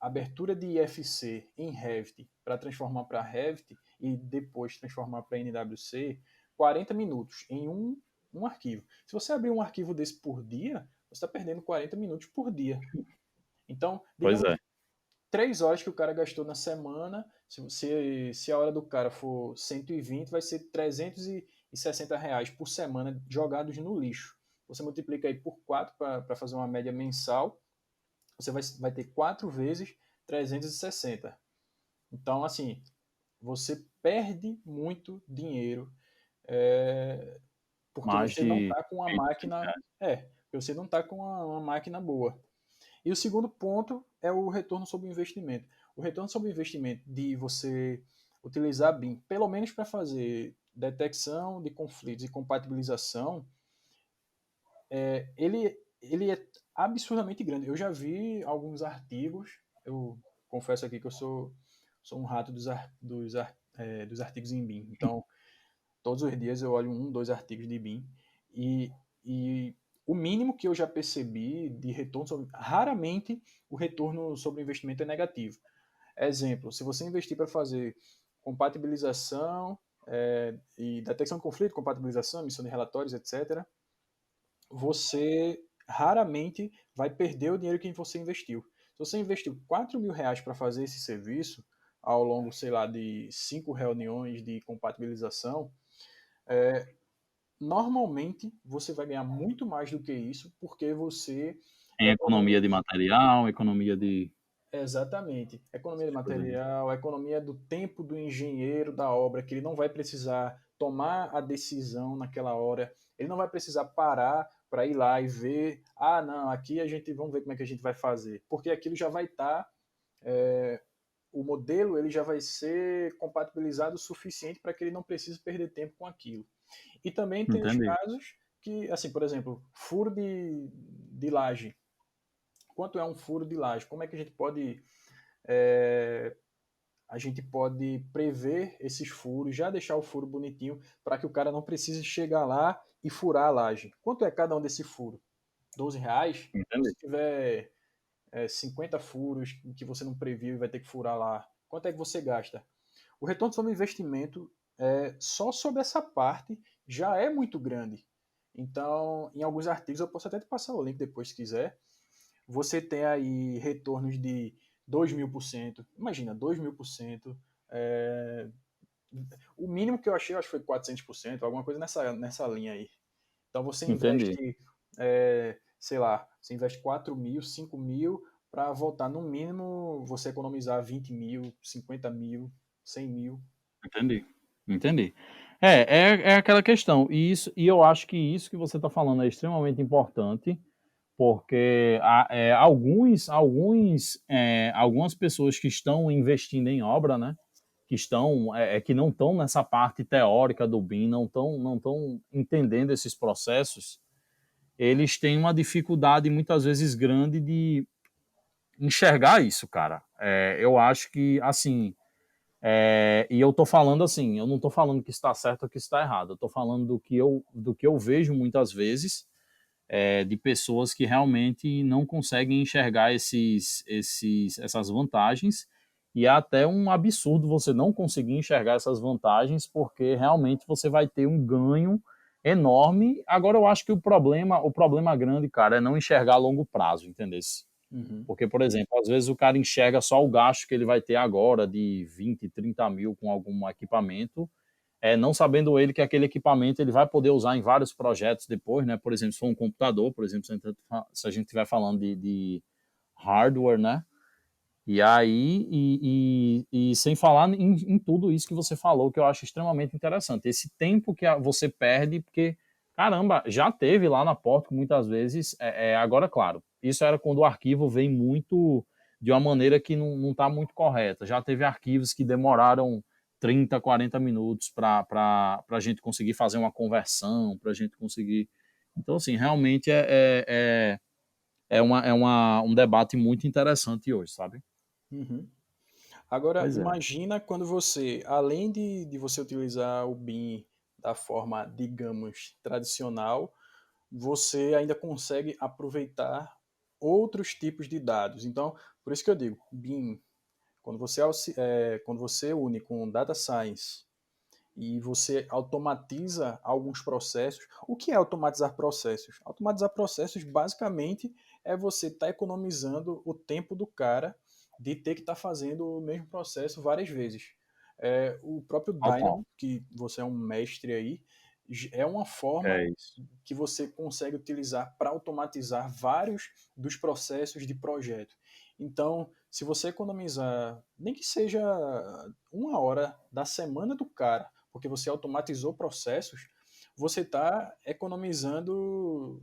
abertura de IFC em Revit para transformar para Revit e depois transformar para NWC 40 minutos em um arquivo. Se você abrir um arquivo desse por dia, você está perdendo 40 minutos por dia. Então, Pois digamos é. 3 horas que o cara gastou na semana, se a hora do cara for 120, vai ser R$ 360 por semana jogados no lixo. Você multiplica aí por 4 para fazer uma média mensal, você vai ter 4 vezes 360. Então, assim, você perde muito dinheiro porque Mais você não de está com uma 100 máquina. reais. Porque você não está com uma máquina boa. E o segundo ponto é o retorno sobre o investimento. O retorno sobre o investimento de você utilizar BIM, pelo menos para fazer detecção de conflitos e compatibilização, ele é absurdamente grande. Eu já vi alguns artigos, eu confesso aqui que eu sou um rato dos artigos em BIM. Então, todos os dias eu olho um, dois artigos de BIM e o mínimo que eu já percebi de retorno raramente o retorno sobre o investimento é negativo. Exemplo, se você investir para fazer compatibilização e detecção de conflito, compatibilização, emissão de relatórios, etc., você raramente vai perder o dinheiro que você investiu. Se você investiu R$ 4.000 para fazer esse serviço, ao longo, sei lá, de 5 reuniões de compatibilização, normalmente você vai ganhar muito mais do que isso, porque você Em economiza. economia de material, economia de Exatamente. Economia de essas coisas aí. material, economia do tempo do engenheiro da obra, que ele não vai precisar tomar a decisão naquela hora, ele não vai precisar parar para ir lá e ver, não, aqui a gente vamos ver como é que a gente vai fazer, porque aquilo já vai estar, o modelo ele já vai ser compatibilizado o suficiente para que ele não precise perder tempo com aquilo. E também tem os Entendi. casos que, assim, por exemplo, furo de laje. Quanto é um furo de laje? Como é que é, a gente pode prever esses furos, já deixar o furo bonitinho para que o cara não precise chegar lá e furar a laje? Quanto é cada um desse furo? R$ 12? Então, Entendi. se tiver 50 furos que você não previu e vai ter que furar lá, quanto é que você gasta? O retorno sobre investimento, só sobre essa parte, já é muito grande. Então, em alguns artigos, eu posso até te passar o link depois se quiser. Você tem aí retornos de 2.000%. Imagina, 2.000%. É, o mínimo que eu achei, eu acho que foi 400%, alguma coisa nessa linha aí. Então você Entendi. investe, sei lá, você investe 4.000, 5.000 para voltar no mínimo você economizar 20.000, 50.000, 100.000. Entendi. Entendi. É aquela questão. E eu acho que isso que você está falando é extremamente importante, porque algumas pessoas que estão investindo em obra, né, que não estão nessa parte teórica do BIM, não estão entendendo esses processos, eles têm uma dificuldade muitas vezes grande de enxergar isso, cara. Eu acho que, assim, e eu tô falando assim, eu não tô falando que está certo ou que está errado, eu tô falando do que eu vejo muitas vezes, de pessoas que realmente não conseguem enxergar essas vantagens, e é até um absurdo você não conseguir enxergar essas vantagens, porque realmente você vai ter um ganho enorme. Agora eu acho que o problema grande, cara, é não enxergar a longo prazo, entendeu? Uhum. Porque, por exemplo, às vezes o cara enxerga só o gasto que ele vai ter agora de 20, 30 mil com algum equipamento, não sabendo ele que aquele equipamento ele vai poder usar em vários projetos depois, né? Por exemplo, se for um computador, por exemplo, se a gente estiver falando de hardware, né? E aí, e sem falar em tudo isso que você falou, que eu acho extremamente interessante. Esse tempo que você perde, porque, caramba, já teve lá na porta muitas vezes. Agora, claro, isso era quando o arquivo vem muito de uma maneira que não está muito correta. Já teve arquivos que demoraram 30, 40 minutos para a gente conseguir fazer uma conversão, para a gente conseguir. Então, assim, realmente um debate muito interessante hoje, sabe? Uhum. Agora, Pois é. imagina quando você, além de você utilizar o BIM da forma, digamos, tradicional, você ainda consegue aproveitar outros tipos de dados. Então, por isso que eu digo, BIM, quando você une com Data Science e você automatiza alguns processos. O que é automatizar processos? Automatizar processos, basicamente, é você estar economizando o tempo do cara de ter que estar fazendo o mesmo processo várias vezes. O próprio Total. Dynamo, que você é um mestre aí, é uma forma É isso. que você consegue utilizar para automatizar vários dos processos de projeto. Então, se você economizar, nem que seja 1 hora da semana do cara, porque você automatizou processos, você está economizando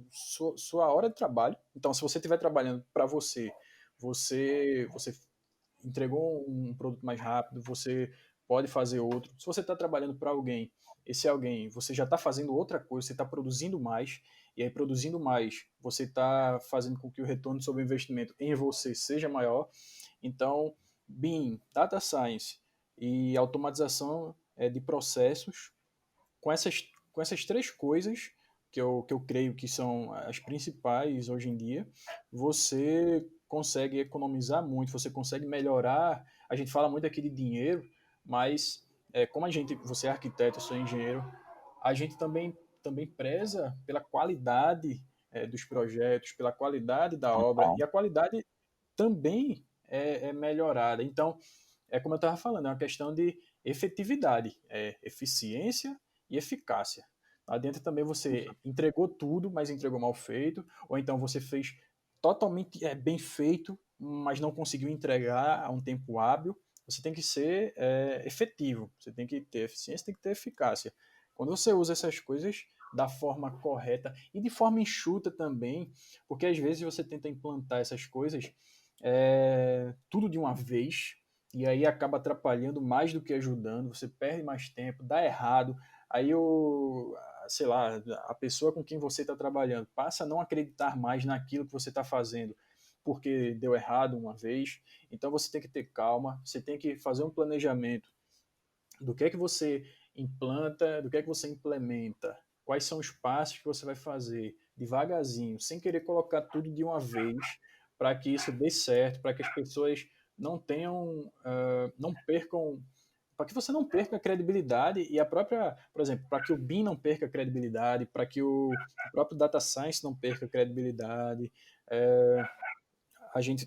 sua hora de trabalho. Então, se você estiver trabalhando para você entregou um produto mais rápido, você pode fazer outro. Se você está trabalhando para alguém, esse alguém, você já está fazendo outra coisa, você está produzindo mais, e aí produzindo mais, você está fazendo com que o retorno sobre o investimento em você seja maior. Então, BIM, Data Science e automatização de processos, com essas três coisas que eu creio que são as principais hoje em dia, você consegue economizar muito, você consegue melhorar. A gente fala muito aqui de dinheiro, mas como você é arquiteto, eu sou engenheiro, a gente também preza pela qualidade dos projetos, pela qualidade da obra, Total. e a qualidade também é melhorada. Então, é como eu estava falando, é uma questão de efetividade, eficiência e eficácia. Não adianta também você entregou tudo, mas entregou mal feito, ou então você fez totalmente bem feito, mas não conseguiu entregar a um tempo hábil. Você tem que ser efetivo, você tem que ter eficiência, tem que ter eficácia. Quando você usa essas coisas da forma correta e de forma enxuta também, porque às vezes você tenta implantar essas coisas tudo de uma vez, e aí acaba atrapalhando mais do que ajudando, você perde mais tempo, dá errado, aí sei lá, a pessoa com quem você está trabalhando passa a não acreditar mais naquilo que você está fazendo, porque deu errado uma vez. Então você tem que ter calma, você tem que fazer um planejamento do que é que você implanta, do que é que você implementa, quais são os passos que você vai fazer devagarzinho, sem querer colocar tudo de uma vez, para que isso dê certo, para que as pessoas não tenham, não percam, para que você não perca a credibilidade e a própria, por exemplo, para que o BIM não perca a credibilidade, para que o próprio Data Science não perca a credibilidade,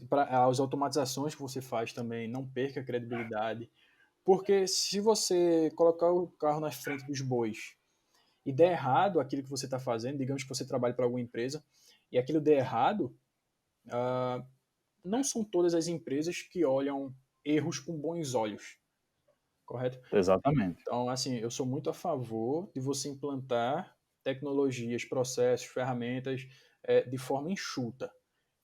para as automatizações que você faz também não perca a credibilidade. Porque se você colocar o carro na frente dos bois e der errado aquilo que você está fazendo, digamos que você trabalhe para alguma empresa, e aquilo der errado, não são todas as empresas que olham erros com bons olhos, correto? Exatamente. Então, assim, eu sou muito a favor de você implantar tecnologias, processos, ferramentas de forma enxuta.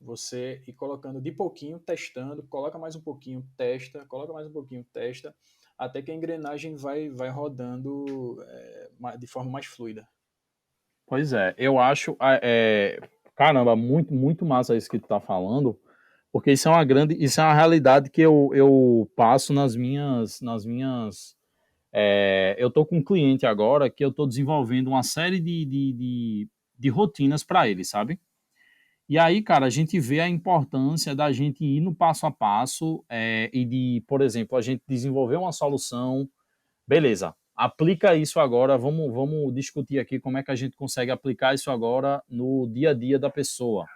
Você ir colocando de pouquinho, testando, coloca mais um pouquinho, testa, coloca mais um pouquinho, testa, até que a engrenagem vai rodando de forma mais fluida. Pois é, eu acho, caramba, muito, muito massa isso que tu tá falando, porque isso é uma realidade que eu passo eu tô com um cliente agora que eu tô desenvolvendo uma série de rotinas para ele, sabe? E aí, cara, a gente vê a importância da gente ir no passo a passo, e de, por exemplo, a gente desenvolver uma solução. Beleza, aplica isso agora. Vamos discutir aqui como é que a gente consegue aplicar isso agora no dia a dia da pessoa.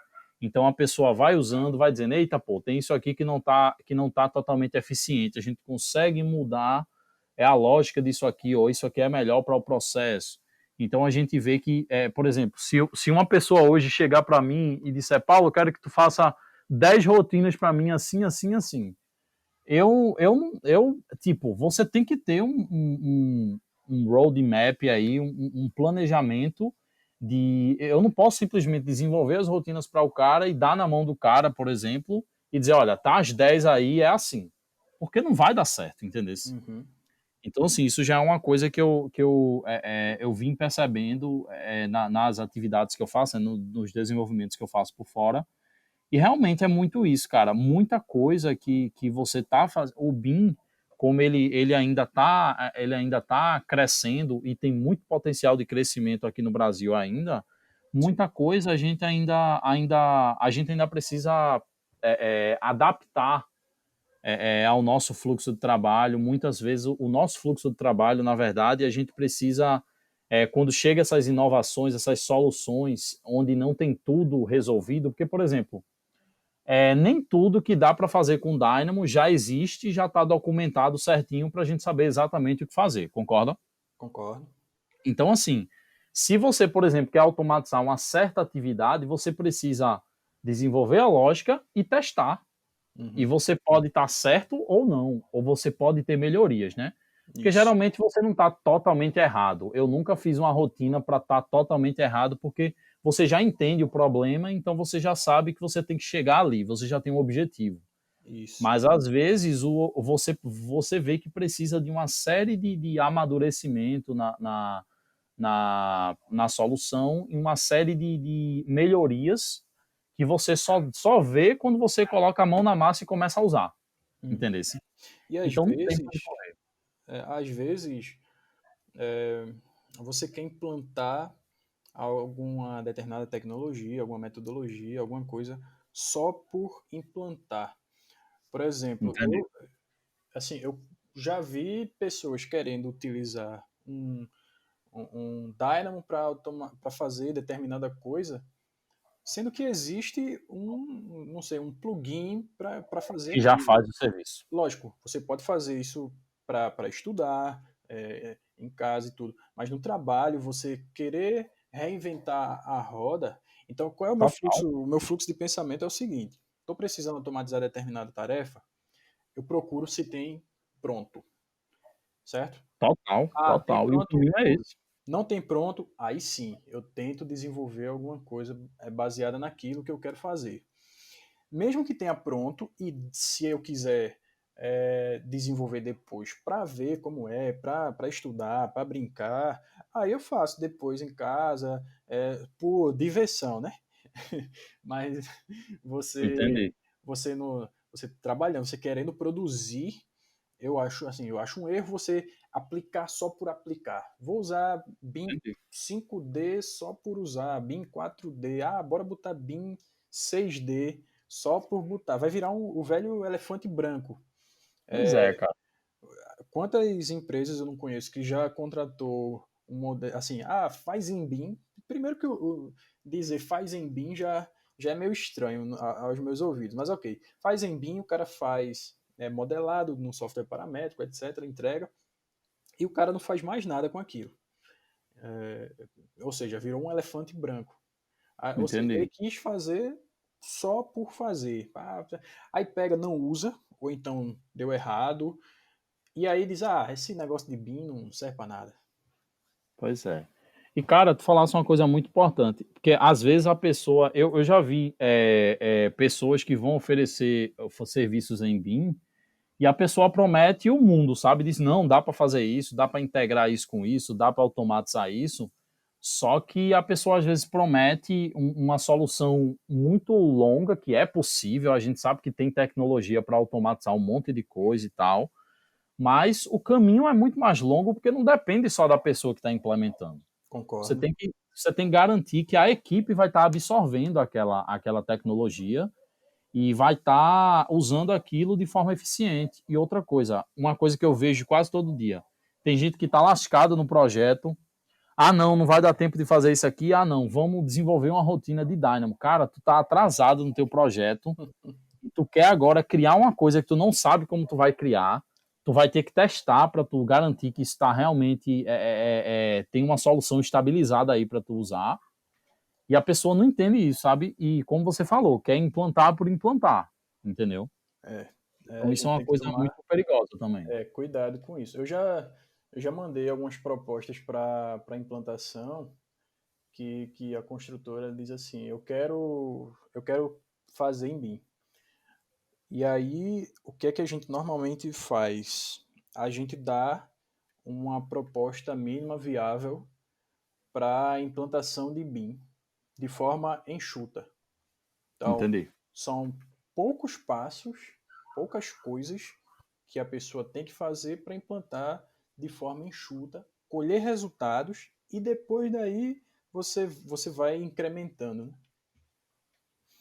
Então a pessoa vai usando, vai dizendo: eita, pô, tem isso aqui que não tá totalmente eficiente. A gente consegue mudar a lógica disso aqui, ou isso aqui é melhor para o processo. Então a gente vê que, por exemplo, se uma pessoa hoje chegar para mim e disser: Paulo, eu quero que tu faça 10 rotinas para mim assim, assim, assim. Tipo, você tem que ter um roadmap aí, um planejamento de. Eu não posso simplesmente desenvolver as rotinas para o cara e dar na mão do cara, por exemplo, e dizer: olha, tá às 10 aí, é assim. Porque não vai dar certo, entendeu? Uhum. Então, assim, isso já é uma coisa que eu vim percebendo nas atividades que eu faço, nos desenvolvimentos que eu faço por fora. E realmente é muito isso, cara. Muita coisa que você tá fazendo. O BIM, como ele ainda tá crescendo e tem muito potencial de crescimento aqui no Brasil ainda, Sim. muita coisa a gente ainda precisa adaptar ao nosso fluxo de trabalho. Muitas vezes o nosso fluxo de trabalho, na verdade, a gente precisa, quando chega essas inovações, essas soluções, onde não tem tudo resolvido, porque, por exemplo, nem tudo que dá para fazer com Dynamo já existe e já está documentado certinho para a gente saber exatamente o que fazer, concorda? Concordo. Então, assim, se você, por exemplo, quer automatizar uma certa atividade, você precisa desenvolver a lógica e testar. E Uhum. você pode estar certo ou não, ou você pode ter melhorias, né? Porque Isso. geralmente você não está totalmente errado. Eu nunca fiz uma rotina para estar totalmente errado, porque você já entende o problema, então você já sabe que você tem que chegar ali, você já tem um objetivo. Isso. Mas às vezes você vê que precisa de uma série de amadurecimento na solução e uma série de melhorias que você só vê quando você coloca a mão na massa e começa a usar, Uhum. entendeu? E Então não tem pra onde correr. às vezes, é, você quer implantar alguma determinada tecnologia, alguma metodologia, alguma coisa só por implantar. Por exemplo, Entende? eu já vi pessoas querendo utilizar um Dynamo para fazer determinada coisa, sendo que existe não sei, um plugin para fazer Que já aquilo. faz o serviço. Lógico, você pode fazer isso para estudar, em casa e tudo, mas no trabalho, você querer reinventar a roda. Então, qual é o meu Total, fluxo? O meu fluxo de pensamento é o seguinte: estou precisando automatizar determinada tarefa, eu procuro se tem pronto, certo? total, Ah, tem total. E o pronto, caminho é esse. não tem pronto, aí sim, eu tento desenvolver alguma coisa baseada naquilo que eu quero fazer. Mesmo que tenha pronto, e se eu quiser desenvolver depois para ver como é, para estudar, para brincar, aí eu faço depois em casa, por diversão, né? Mas você, Entendi, você no, você trabalhando, você querendo produzir, eu acho um erro você aplicar só por aplicar. Vou usar BIM entendi, 5D só por usar, BIM 4D, bora botar BIM 6D só por botar. Vai virar o velho elefante branco. pois é, cara. Quantas empresas eu não conheço que já contratou um modelo assim, faz em BIM. Primeiro que dizer faz em BIM já é meio estranho aos meus ouvidos, mas ok. Faz em BIM, o cara faz modelado no software paramétrico, etc., entrega, e o cara não faz mais nada com aquilo. É, ou seja, virou um elefante branco. Ou seja, ele Entendi. quis fazer só por fazer. Aí pega, não usa, ou então deu errado, e aí diz, esse negócio de BIM não serve para nada. Pois é. E, cara, tu falasse uma coisa muito importante, porque às vezes a pessoa, eu já vi pessoas que vão oferecer serviços em BIM e a pessoa promete o mundo, sabe? Diz, não, dá para fazer isso, dá para integrar isso com isso, dá para automatizar isso. Só que a pessoa às vezes promete uma solução muito longa, que é possível, a gente sabe que tem tecnologia para automatizar um monte de coisa e tal, mas o caminho é muito mais longo porque não depende só da pessoa que está implementando. Concordo. Você tem que garantir que a equipe vai estar absorvendo aquela tecnologia e vai estar usando aquilo de forma eficiente. E outra coisa, uma coisa que eu vejo quase todo dia, tem gente que está lascado no projeto, não, não vai dar tempo de fazer isso aqui, não, vamos desenvolver uma rotina de Dynamo. Cara, tu tá atrasado no teu projeto, e tu quer agora criar uma coisa que tu não sabe como tu vai criar, tu vai ter que testar para tu garantir que está realmente tem uma solução estabilizada aí para tu usar. E a pessoa não entende isso, sabe? E como você falou, quer implantar por implantar, entendeu? É, Então a isso é gente uma tem que coisa tomar muito perigosa também. cuidado com isso. Eu já mandei algumas propostas para implantação que a construtora diz assim, eu quero fazer em BIM. E aí, o que é que a gente normalmente faz? A gente dá uma proposta mínima viável para a implantação de BIM, de forma enxuta. Então, Entendi. São poucos passos, poucas coisas que a pessoa tem que fazer para implantar de forma enxuta, colher resultados e depois daí você vai incrementando, né?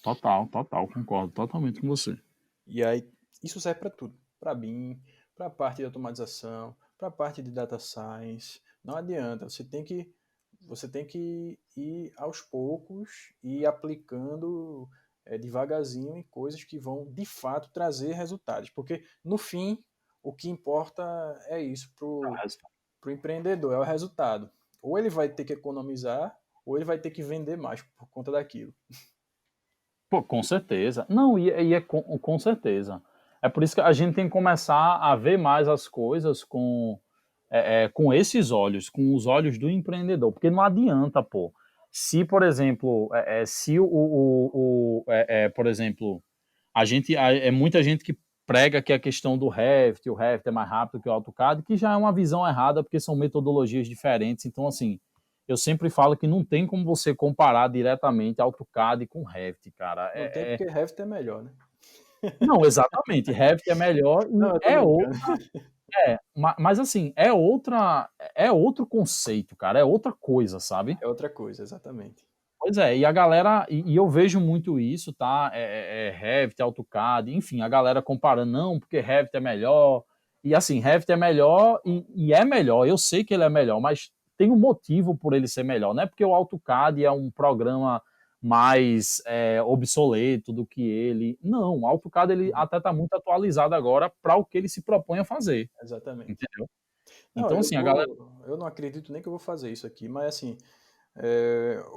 Total, total, concordo totalmente com você. E aí isso serve para tudo, para BIM, para a parte de automatização, para a parte de data science. Não adianta, você tem que ir aos poucos e aplicando devagarzinho em coisas que vão de fato trazer resultados, porque no fim o que importa é isso para o empreendedor, é o resultado. Ou ele vai ter que economizar, ou ele vai ter que vender mais por conta daquilo. Pô, com certeza. Não, e é com certeza. É por isso que a gente tem que começar a ver mais as coisas com esses olhos, com os olhos do empreendedor, porque não adianta, pô. Se, por exemplo, se por exemplo, é muita gente que prega que a questão do Revit, o Revit é mais rápido que o AutoCAD, que já é uma visão errada, porque são metodologias diferentes. Então, assim, eu sempre falo que não tem como você comparar diretamente AutoCAD com Revit, cara. Não tem porque Revit é melhor, né? Não, exatamente. Revit é melhor Não, e eu tô brincando. mas assim, é outro conceito, cara, é outra coisa, sabe? É outra coisa, exatamente. Pois é, e a galera, e eu vejo muito isso, tá? Revit, AutoCAD, enfim, a galera comparando, não, porque Revit é melhor. E assim, Revit é melhor e é melhor, eu sei que ele é melhor, mas tem um motivo por ele ser melhor, não é porque o AutoCAD é um programa mais obsoleto do que ele. Não, o AutoCAD ele Uhum. até está muito atualizado agora para o que ele se propõe a fazer, Exatamente. entendeu? Não, Então, assim, a galera eu não acredito nem que eu vou fazer isso aqui, mas assim,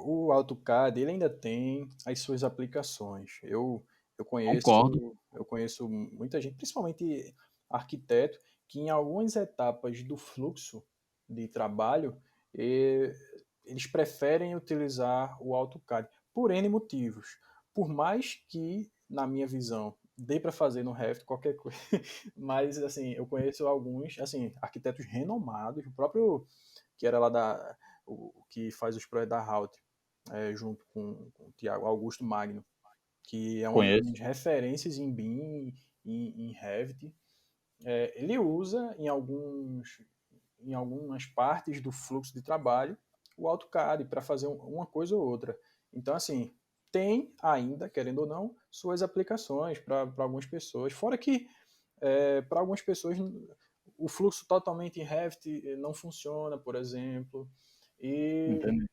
o AutoCAD ele ainda tem as suas aplicações. Eu concordo, conheço muita gente, principalmente arquiteto, que em algumas etapas do fluxo de trabalho eh, eles preferem utilizar o AutoCAD por N motivos. Por mais que, na minha visão, dê para fazer no Revit qualquer coisa, mas assim, eu conheço alguns, assim, arquitetos renomados, o próprio que era lá que faz os projetos da Halt, junto com o Tiago Augusto Magno, que é uma conheço, das referências em BIM, em Revit. Ele usa em algumas partes do fluxo de trabalho o AutoCAD para fazer uma coisa ou outra. Então, assim, tem ainda, querendo ou não, suas aplicações para algumas pessoas. Fora que, para algumas pessoas, o fluxo totalmente em Revit não funciona, por exemplo. E, entende?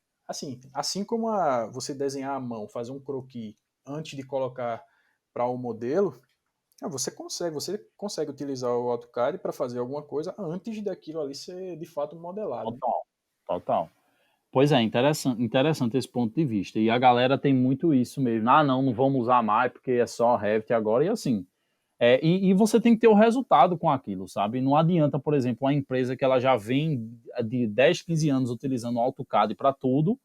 assim como você desenhar à mão, fazer um croquis antes de colocar para o modelo, você consegue utilizar o AutoCAD para fazer alguma coisa antes daquilo ali ser de fato modelado, né? Total, total. Pois é, interessante esse ponto de vista. E a galera tem muito isso mesmo. Ah, não, não vamos usar mais porque é só Revit agora. E assim, e você tem que ter o resultado com aquilo, sabe? Não adianta, por exemplo, uma empresa que ela já vem de 10, 15 anos utilizando o AutoCAD para tudo,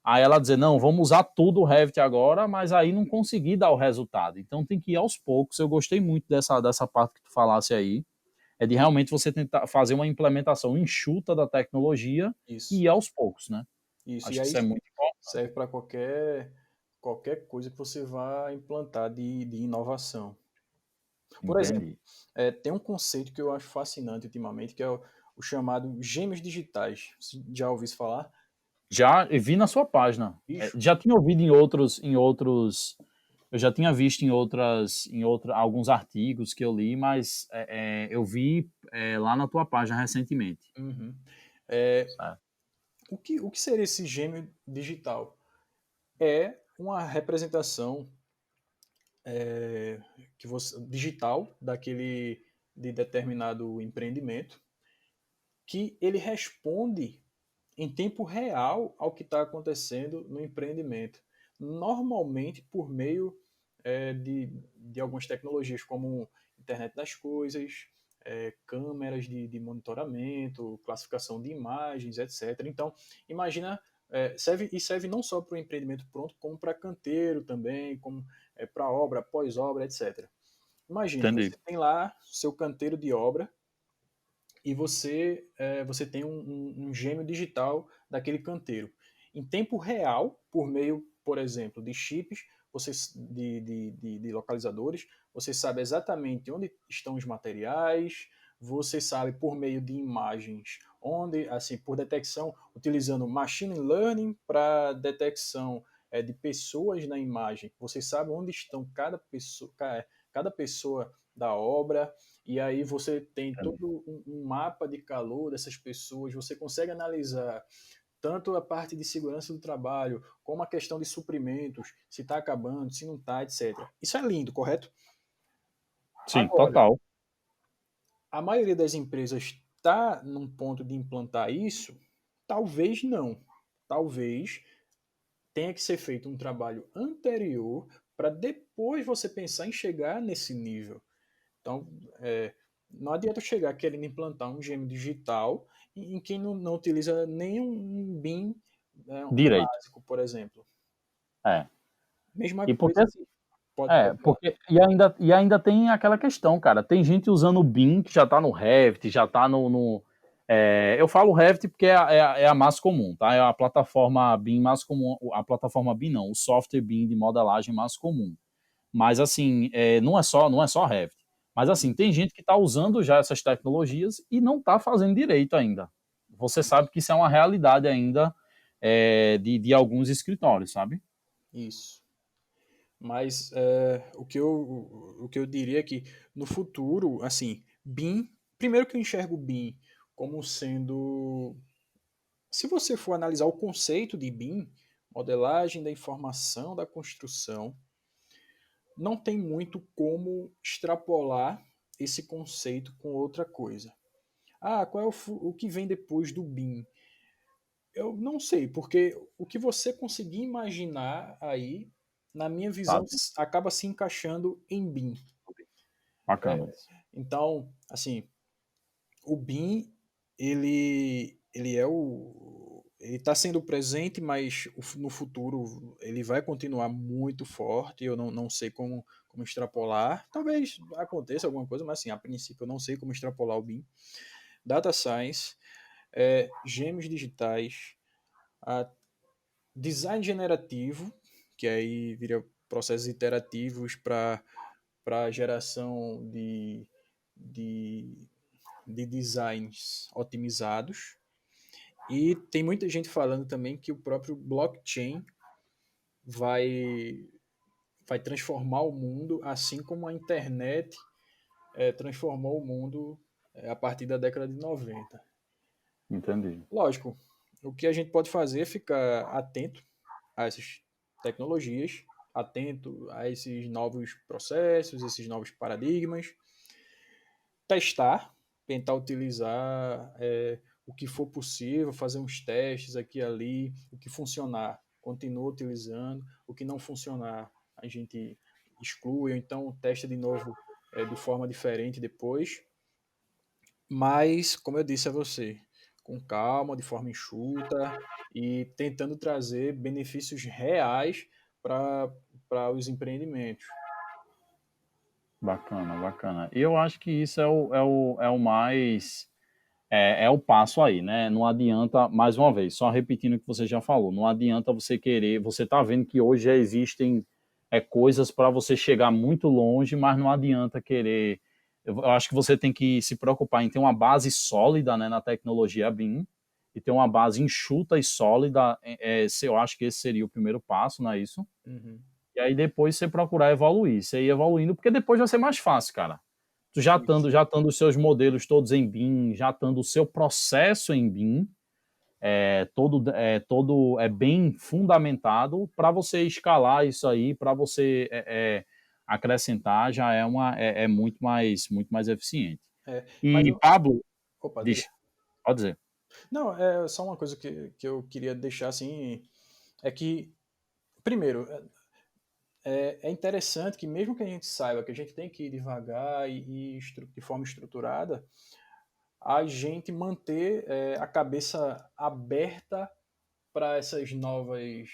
aí ela dizer, não, vamos usar tudo o Revit agora, mas aí não conseguir dar o resultado. Então tem que ir aos poucos. Eu gostei muito dessa parte que tu falasse aí, é de realmente você tentar fazer uma implementação enxuta da tecnologia e Isso, ir aos poucos, né? isso. Acho E que aí isso é muito importante. serve para qualquer coisa que você vá implantar de inovação. Por exemplo, Entendi. tem um conceito que eu acho fascinante ultimamente, que é o chamado gêmeos digitais. Você já ouviu isso falar? Já vi na sua página. Bicho, Já tinha ouvido em outros, eu já tinha visto alguns artigos que eu li, mas eu vi lá na tua página recentemente. uhum. É, Certo. o que seria esse gêmeo digital? É uma representação digital de determinado empreendimento que ele responde em tempo real ao que está acontecendo no empreendimento. Normalmente por meio de algumas tecnologias como internet das coisas, câmeras de monitoramento, classificação de imagens, etc. Então, imagina, serve não só para o empreendimento pronto, como para canteiro também, como para obra, pós-obra, etc. Imagina, Entendi. você tem lá seu canteiro de obra e você tem um gêmeo digital daquele canteiro. Em tempo real, por meio, por exemplo, de chips, de localizadores, você sabe exatamente onde estão os materiais, você sabe por meio de imagens, onde, assim, por detecção, utilizando machine learning para detecção de pessoas na imagem, você sabe onde estão cada pessoa da obra, e aí você tem todo um mapa de calor dessas pessoas, você consegue analisar tanto a parte de segurança do trabalho, como a questão de suprimentos, se está acabando, se não está, etc. Isso é lindo, correto? Sim, Agora, total. a maioria das empresas está num ponto de implantar isso? Talvez não. Talvez tenha que ser feito um trabalho anterior para depois você pensar em chegar nesse nível. Então, não adianta eu chegar querendo implantar um gêmeo digital em quem não utiliza nenhum BIM, Direito. básico, por exemplo. É. Mesma E porque coisa, assim, pode falar. porque e ainda tem aquela questão, cara. Tem gente usando o BIM que já tá no Revit, já tá eu falo Revit porque é a mais comum, tá? É a plataforma BIM mais comum, a plataforma BIM não, o software BIM de modelagem mais comum. Mas assim, não é só Revit. Mas assim, tem gente que está usando já essas tecnologias e não está fazendo direito ainda. Você sabe que isso é uma realidade ainda de alguns escritórios, sabe? Isso. Mas o que eu diria é que no futuro, assim, BIM, primeiro que eu enxergo o BIM como sendo, se você for analisar o conceito de BIM, modelagem da informação da construção, não tem muito como extrapolar esse conceito com outra coisa. Ah, qual é o que vem depois do BIM? Eu não sei, porque o que você conseguir imaginar aí, na minha visão, Sabe? acaba se encaixando em BIM. Bacana. Então, assim, o BIM, ele é o. Ele está sendo presente, mas no futuro ele vai continuar muito forte. Eu não sei como extrapolar. Talvez aconteça alguma coisa, mas assim, a princípio eu não sei como extrapolar o BIM. Data Science, gêmeos digitais, a design generativo, que aí vira processos iterativos para geração de, de designs otimizados. E tem muita gente falando também que o próprio blockchain vai, vai transformar o mundo, assim como a internet transformou o mundo a partir da década de 90. Entendi. Lógico, o que a gente pode fazer é ficar atento a essas tecnologias, atento a esses novos processos, esses novos paradigmas, testar, tentar utilizar o que for possível, fazer uns testes aqui e ali, o que funcionar, continua utilizando, o que não funcionar, a gente exclui, ou então testa de novo de forma diferente depois. Mas, como eu disse a você, com calma, de forma enxuta e tentando trazer benefícios reais para os empreendimentos. Bacana, bacana. E eu acho que isso é o mais. É o passo aí, né? Não adianta, mais uma vez, só repetindo o que você já falou, não adianta você querer. Você está vendo que hoje já existem coisas para você chegar muito longe, mas não adianta querer. Eu acho que você tem que se preocupar em ter uma base sólida, né, na tecnologia BIM e ter uma base enxuta e sólida. Eu acho que esse seria o primeiro passo, não é isso? Uhum. E aí depois você procurar evoluir. Você ir evoluindo, porque depois vai ser mais fácil, cara. Tu Isso. já estando os seus modelos todos em BIM, já estando o seu processo em BIM, todo bem fundamentado para você escalar isso aí, para você acrescentar, já é muito mais eficiente. Mas E eu. Pablo, Opa, diga. diz, pode dizer. Não, é só uma coisa que eu queria deixar assim, é que, primeiro, é interessante que mesmo que a gente saiba que a gente tem que ir devagar de forma estruturada, a gente manter a cabeça aberta para essas novas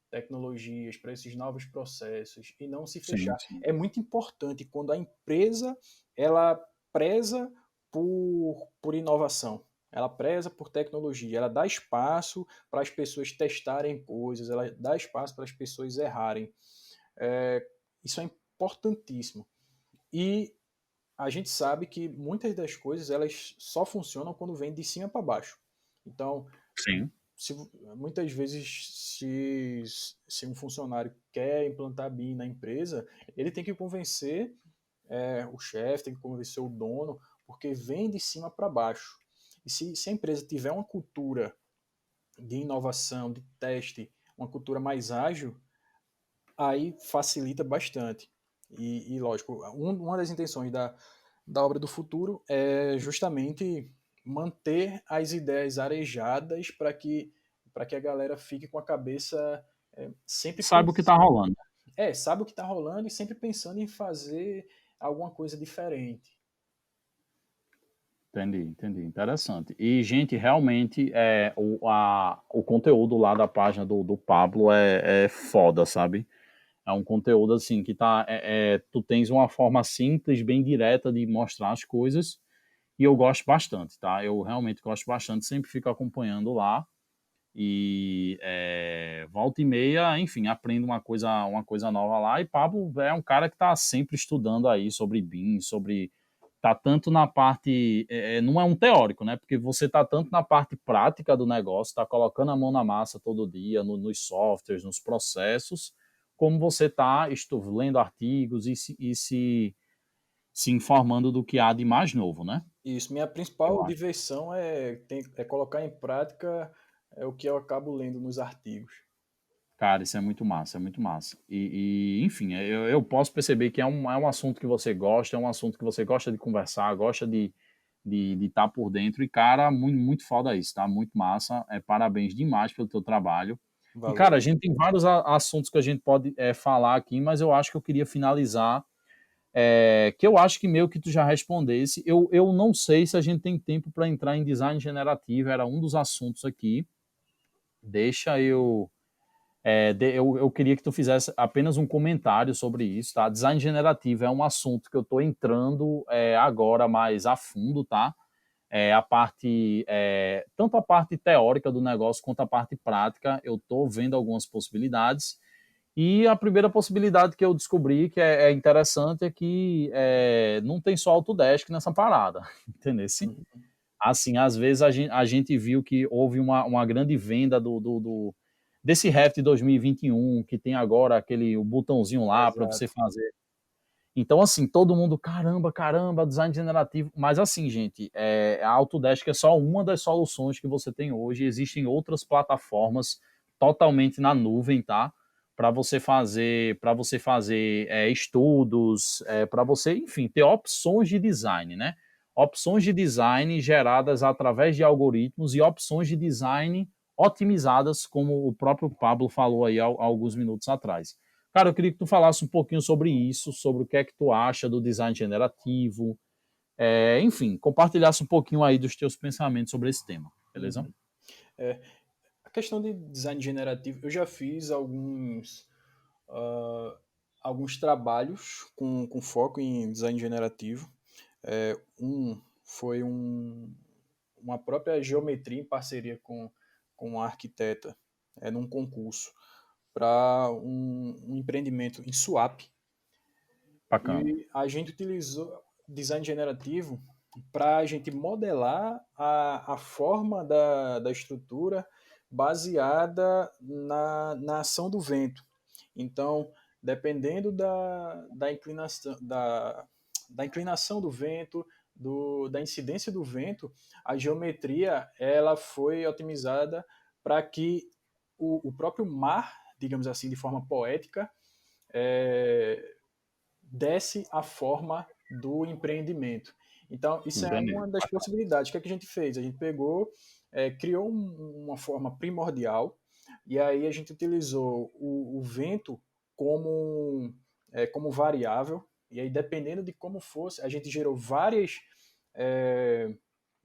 tecnologias, para esses novos processos e não se Sim, fechar. sim. É muito importante quando a empresa ela preza por inovação, ela preza por tecnologia, ela dá espaço para as pessoas testarem coisas, ela dá espaço para as pessoas errarem. Isso é importantíssimo. E a gente sabe que muitas das coisas elas só funcionam quando vem de cima para baixo. Então, Sim. se, muitas vezes, se um funcionário quer implantar BIM na empresa, ele tem que convencer o chefe, tem que convencer o dono, porque vem de cima para baixo. E se a empresa tiver uma cultura de inovação, de teste, uma cultura mais ágil, aí facilita bastante. E lógico, uma das intenções da obra do futuro é justamente manter as ideias arejadas para que a galera fique com a cabeça sempre Sabe o que tá rolando. sabe o que está rolando e sempre pensando em fazer alguma coisa diferente. Entendi, entendi. Interessante. E, gente, realmente o conteúdo lá da página do Pablo é foda, sabe? É um conteúdo assim que tu tens uma forma simples, bem direta de mostrar as coisas e eu gosto bastante, tá? Eu realmente gosto bastante, sempre fico acompanhando lá e volta e meia, enfim, aprendo uma coisa nova lá. E Pablo é um cara que tá sempre estudando aí sobre BIM, sobre tá tanto na parte, não é um teórico, né? Porque você tá tanto na parte prática do negócio, tá colocando a mão na massa todo dia, nos softwares, nos processos, como você tá lendo artigos se informando do que há de mais novo, né? Isso, minha Eu principal acho. diversão é colocar em prática o que eu acabo lendo nos artigos. Cara, isso é muito massa, é muito massa. Enfim, eu posso perceber que é um assunto que você gosta, é um assunto que você gosta de conversar, gosta de estar por dentro. E, cara, muito, muito foda isso, tá? Muito massa. Parabéns demais pelo teu trabalho. E, cara, a Valeu. gente tem vários assuntos que a gente pode falar aqui, mas eu acho que eu queria finalizar, que eu acho que meio que tu já respondesse. Eu não sei se a gente tem tempo para entrar em design generativo, era um dos assuntos aqui. Deixa eu eu queria que tu fizesse apenas um comentário sobre isso, tá? Design generativo é um assunto que eu estou entrando agora mais a fundo, tá? Tanto a parte teórica do negócio quanto a parte prática, eu estou vendo algumas possibilidades. E a primeira possibilidade que eu descobri que é interessante é que não tem só Autodesk nessa parada, entendeu? Uhum. Assim, às vezes a gente viu que houve uma grande venda desse Revit 2021, que tem agora o botãozinho lá para você Exato. fazer. Então, assim, todo mundo, caramba, caramba, design generativo. Mas, assim, gente, a Autodesk é só uma das soluções que você tem hoje. Existem outras plataformas totalmente na nuvem, tá? Para você fazer estudos, para você, enfim, ter opções de design, né? Opções de design geradas através de algoritmos e opções de design otimizadas, como o próprio Pablo falou aí há alguns minutos atrás. Cara, eu queria que tu falasse um pouquinho sobre isso, sobre o que é que tu acha do design generativo, enfim, compartilhasse um pouquinho aí dos teus pensamentos sobre esse tema, beleza? Uhum. É, a questão de design generativo, eu já fiz ah, alguns trabalhos com foco em design generativo. Foi uma própria geometria em parceria com uma arquiteta, num concurso, para um empreendimento em Suape. Bacana. E a gente utilizou design generativo para a gente modelar a forma da estrutura baseada na ação do vento. Então, dependendo da inclinação do vento, da incidência do vento, a geometria ela foi otimizada para que o próprio mar, digamos assim, de forma poética, é, desse a forma do empreendimento. Então, isso é Entendi. uma das possibilidades. O que, é que a gente fez? A gente pegou, criou uma forma primordial, e aí a gente utilizou o vento como variável, e aí dependendo de como fosse, a gente gerou é,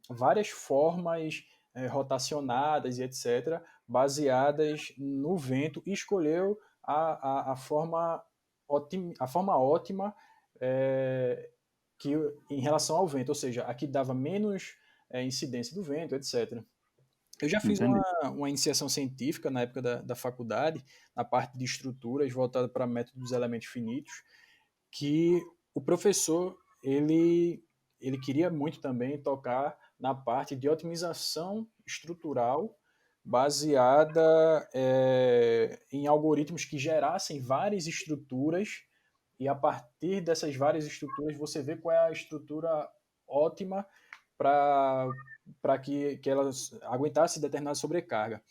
várias formas rotacionadas e etc., baseadas no vento, e escolheu a forma ótima é, que, em relação ao vento, ou seja, a que dava menos incidência do vento, etc. Eu já fiz Entendi. uma iniciação científica na época da faculdade, na parte de estruturas voltada para método dos elementos finitos, que o professor ele queria muito também tocar na parte de otimização estrutural baseada em algoritmos que gerassem várias estruturas e a partir dessas várias estruturas você vê qual é a estrutura ótima para que elas aguentassem determinada sobrecarga.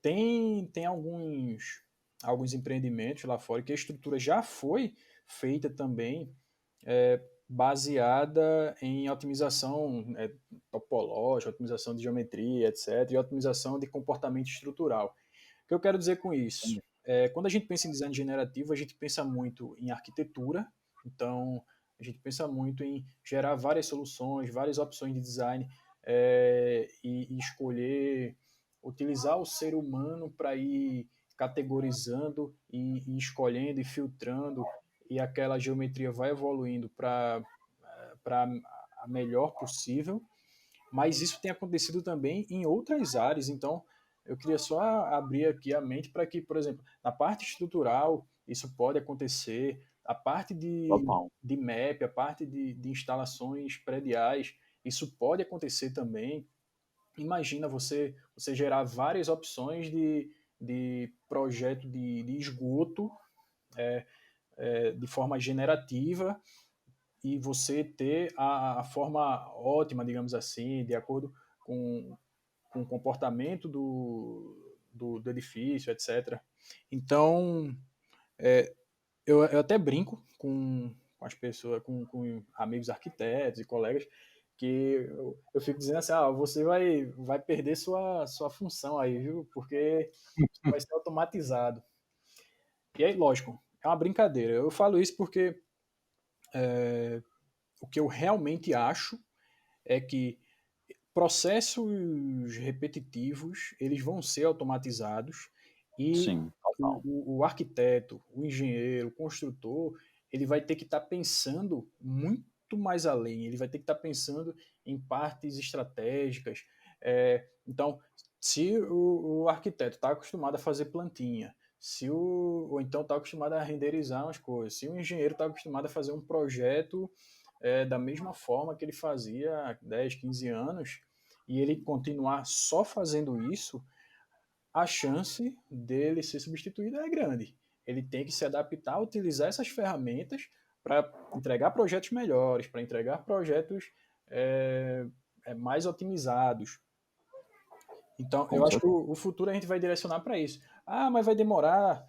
Tem alguns empreendimentos lá fora que a estrutura já foi feita também baseada em otimização topológica, otimização de geometria, etc., e otimização de comportamento estrutural. O que eu quero dizer com isso? Entendi. Quando a gente pensa em design generativo, a gente pensa muito em arquitetura, então a gente pensa muito em gerar várias soluções, várias opções de design e escolher, utilizar o ser humano para ir categorizando e escolhendo e filtrando, e aquela geometria vai evoluindo para a melhor possível, mas isso tem acontecido também em outras áreas, então eu queria só abrir aqui a mente para que, por exemplo, na parte estrutural, isso pode acontecer, a parte Total. de map, a parte de instalações prediais, isso pode acontecer também. Imagina você gerar várias opções de projeto de esgoto de forma generativa e você ter a forma ótima, digamos assim, de acordo com o comportamento do edifício, etc. Então, eu até brinco com as pessoas, com amigos arquitetos e colegas, que eu fico dizendo assim, você vai perder sua função aí, viu? Porque vai ser automatizado. E aí, lógico, é uma brincadeira. Eu falo isso porque o que eu realmente acho é que processos repetitivos eles vão ser automatizados e Sim, total. o arquiteto, o engenheiro, o construtor, ele vai ter que estar pensando muito mais além, ele vai ter que estar pensando em partes estratégicas. Então, se o arquiteto está acostumado a fazer plantinha, se ou então está acostumado a renderizar umas coisas, se o engenheiro está acostumado a fazer um projeto da mesma forma que ele fazia há 10, 15 anos, e ele continuar só fazendo isso, a chance dele ser substituído é grande. Ele tem que se adaptar a utilizar essas ferramentas para entregar projetos melhores, para entregar projetos é, mais otimizados. Então, Com eu acho que certeza. o futuro a gente vai direcionar para isso. Ah, mas vai demorar?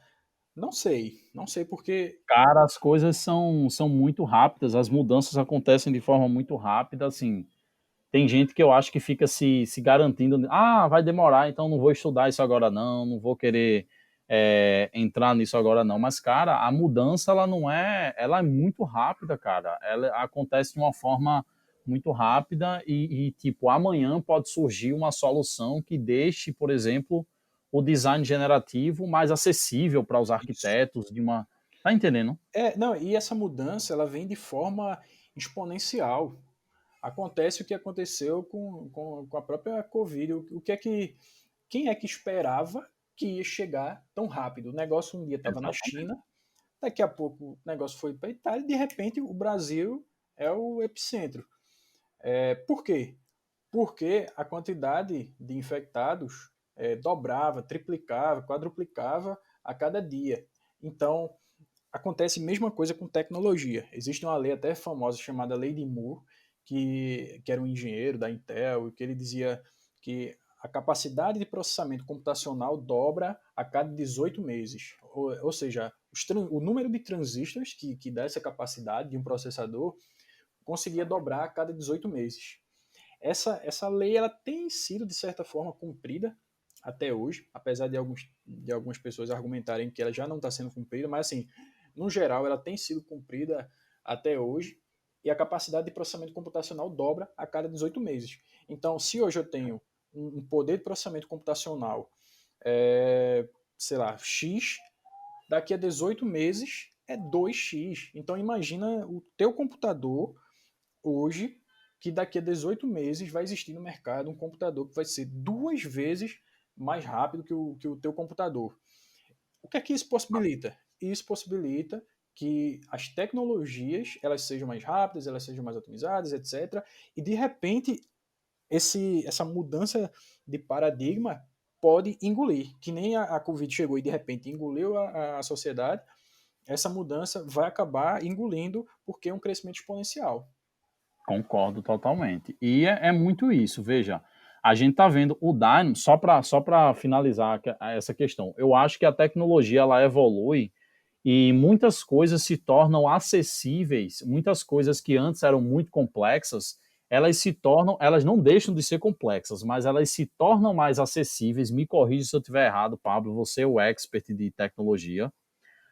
Não sei porque. Cara, as coisas são muito rápidas, as mudanças acontecem de forma muito rápida, assim. Tem gente que eu acho que fica se garantindo, vai demorar, então não vou estudar isso agora não, não vou querer entrar nisso agora não. Mas, cara, a mudança ela não é, ela é muito rápida, cara. Ela acontece de uma forma muito rápida tipo, amanhã pode surgir uma solução que deixe, por exemplo, o design generativo mais acessível para os arquitetos de uma. Tá entendendo? Não, e essa mudança ela vem de forma exponencial. Acontece o que aconteceu com a própria Covid. O que é que. Quem é que esperava que ia chegar tão rápido? O negócio um dia estava na Exatamente. China, daqui a pouco o negócio foi para a Itália e de repente o Brasil é o epicentro. Por quê? Porque a quantidade de infectados dobrava, triplicava, quadruplicava a cada dia. Então, acontece a mesma coisa com tecnologia. Existe uma lei até famosa chamada Lei de Moore, que era um engenheiro da Intel, que ele dizia que a capacidade de processamento computacional dobra a cada 18 meses. Ou seja, o número de transistores que dá essa capacidade de um processador conseguia dobrar a cada 18 meses. Essa lei ela tem sido, de certa forma, cumprida até hoje, apesar de algumas pessoas argumentarem que ela já não está sendo cumprida, mas assim, no geral, ela tem sido cumprida até hoje e a capacidade de processamento computacional dobra a cada 18 meses. Então, se hoje eu tenho um poder de processamento computacional, é, sei lá, X, daqui a 18 meses é 2x. Então, imagina o teu computador hoje que daqui a 18 meses vai existir no mercado um computador que vai ser 2 vezes mais rápido que o teu computador. O que é que isso possibilita? Isso possibilita que as tecnologias elas sejam mais rápidas, elas sejam mais otimizadas, etc. E de repente essa mudança de paradigma pode engolir, que nem a Covid chegou e de repente engoliu a sociedade, essa mudança vai acabar engolindo porque é um crescimento exponencial. Concordo totalmente. E é muito isso, veja, a gente está vendo o Dynamo, só para finalizar essa questão, eu acho que a tecnologia ela evolui e muitas coisas se tornam acessíveis, muitas coisas que antes eram muito complexas, elas não deixam de ser complexas, mas elas se tornam mais acessíveis. Me corrija se eu estiver errado, Pablo, você é o expert de tecnologia,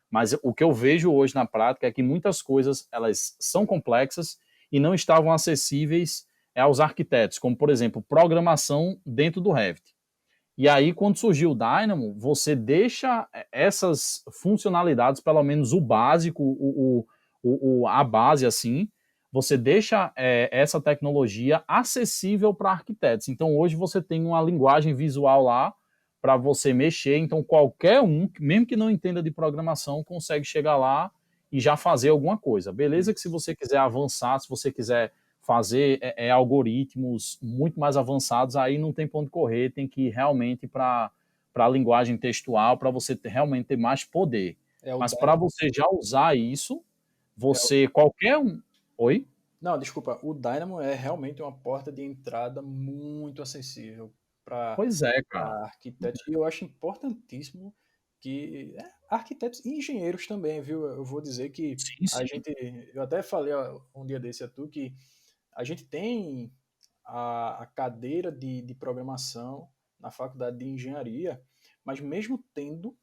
mas o que eu vejo hoje na prática é que muitas coisas elas são complexas e não estavam acessíveis aos arquitetos, como por exemplo, programação dentro do Revit. E aí, quando surgiu o Dynamo, você deixa essas funcionalidades, pelo menos o básico, a base assim, você deixa essa tecnologia acessível para arquitetos. Então, hoje você tem uma linguagem visual lá para você mexer. Então, qualquer um, mesmo que não entenda de programação, consegue chegar lá e já fazer alguma coisa. Beleza que se você quiser avançar, se você quiser fazer algoritmos muito mais avançados, aí não tem para onde correr, tem que ir realmente para a linguagem textual, para você realmente ter mais poder. É o Mas para Dynamo, você já usar isso, é o- você, qualquer um... Oi? não, desculpa, o Dynamo é realmente uma porta de entrada muito acessível para Pois é, cara. arquitetos, e eu acho importantíssimo que arquitetos e engenheiros também, viu? Eu vou dizer que Sim, a sim. gente, eu até falei ó, um dia desse a tu que a gente tem a cadeira de programação na faculdade de engenharia, mas mesmo tendo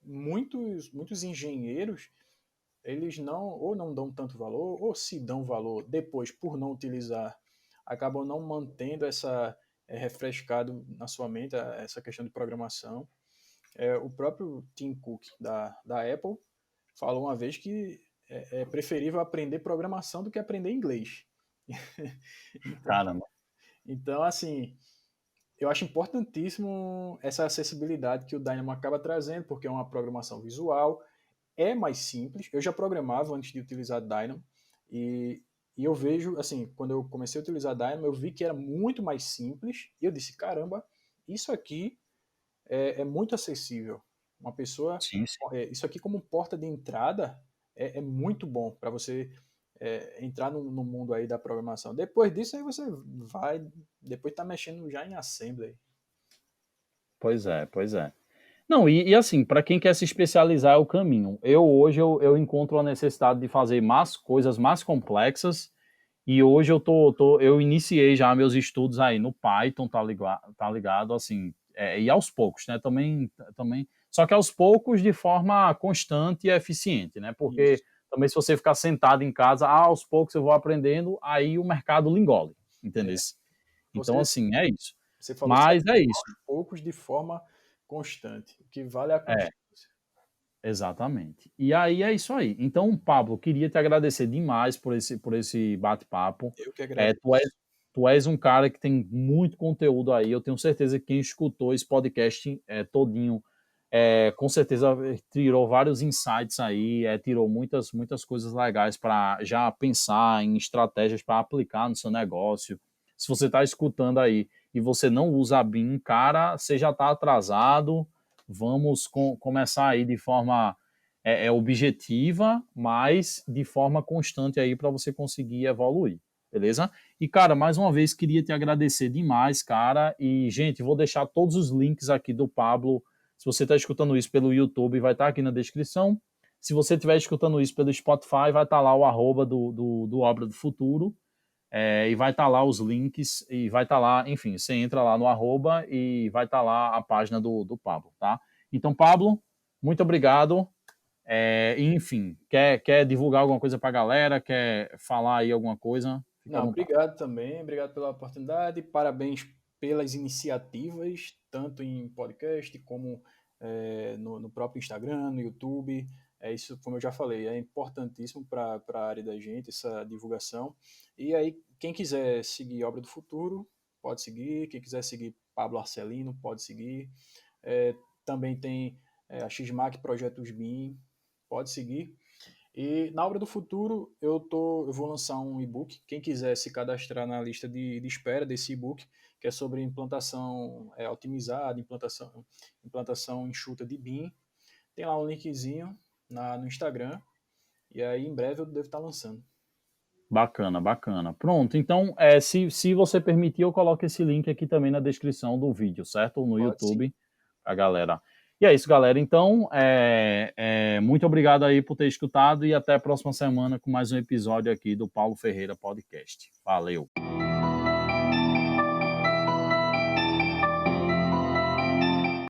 muitos engenheiros, eles não dão tanto valor, ou se dão valor depois por não utilizar, acabam não mantendo essa refrescado na sua mente essa questão de programação. O próprio Tim Cook da Apple falou uma vez que é preferível aprender programação do que aprender inglês. Então, Caramba. então, assim, eu acho importantíssimo essa acessibilidade que o Dynamo acaba trazendo, porque é uma programação visual, é mais simples. Eu já programava antes de utilizar Dynamo e, e eu vejo, assim, quando eu comecei a utilizar Dynamo, eu vi que era muito mais simples e eu disse, caramba, isso aqui é muito acessível. Uma pessoa, Sim, sim. isso aqui como porta de entrada é muito bom para você entrar no mundo aí da programação. Depois disso aí você vai, depois tá mexendo já em assembly. Pois é, pois é. Não, e assim, para quem quer se especializar é o caminho. Eu encontro a necessidade de fazer mais coisas mais complexas. E hoje eu iniciei já meus estudos aí no Python, tá ligado, assim, e aos poucos, né, também, só que aos poucos de forma constante e eficiente, né, porque Isso. também se você ficar sentado em casa, aos poucos eu vou aprendendo, aí o mercado lhe engole, entendeu? É, Então, você, assim, é isso. você falou Mas certo, é isso. aos poucos de forma constante. O que vale é a É, constância. exatamente. E aí é isso aí. Então, Pablo, queria te agradecer demais por esse bate-papo. Eu que É, agradeço. tu és um cara que tem muito conteúdo aí. Eu tenho certeza que quem escutou esse podcast todinho, com certeza tirou vários insights aí, tirou muitas coisas legais para já pensar em estratégias para aplicar no seu negócio. Se você está escutando aí e você não usa a BIM, cara, você já está atrasado. Vamos começar aí de forma objetiva, mas de forma constante aí para você conseguir evoluir, beleza? E, cara, mais uma vez queria te agradecer demais, cara. E, gente, vou deixar todos os links aqui do Pablo. Se você está escutando isso pelo YouTube, vai estar aqui na descrição. Se você estiver escutando isso pelo Spotify, vai estar lá o arroba do Obra do Futuro. E vai estar lá os links, e vai estar lá, enfim, você entra lá no arroba e vai estar lá a página do Pablo, tá? Então, Pablo, muito obrigado. Enfim, quer divulgar alguma coisa para a galera? Quer falar aí alguma coisa? Fica à Não, vontade. obrigado também, obrigado pela oportunidade, parabéns pelas iniciativas, tanto em podcast como no próprio Instagram, no YouTube. É isso, como eu já falei, é importantíssimo para a área da gente essa divulgação. E aí, quem quiser seguir Obra do Futuro, pode seguir. Quem quiser seguir Pablo Arcelino, pode seguir. Também tem a XMAC Projetos BIM, pode seguir. E na Obra do Futuro eu vou lançar um e-book. Quem quiser se cadastrar na lista de espera desse e-book, que é sobre implantação otimizada, implantação enxuta de BIM, tem lá um linkzinho no Instagram. E aí em breve eu devo estar lançando. Bacana, bacana. Pronto, então, se você permitir, eu coloco esse link aqui também na descrição do vídeo, certo? No Pode YouTube, sim. a galera. E é isso, galera. Então, muito obrigado aí por ter escutado e até a próxima semana com mais um episódio aqui do Paulo Ferreira Podcast. Valeu!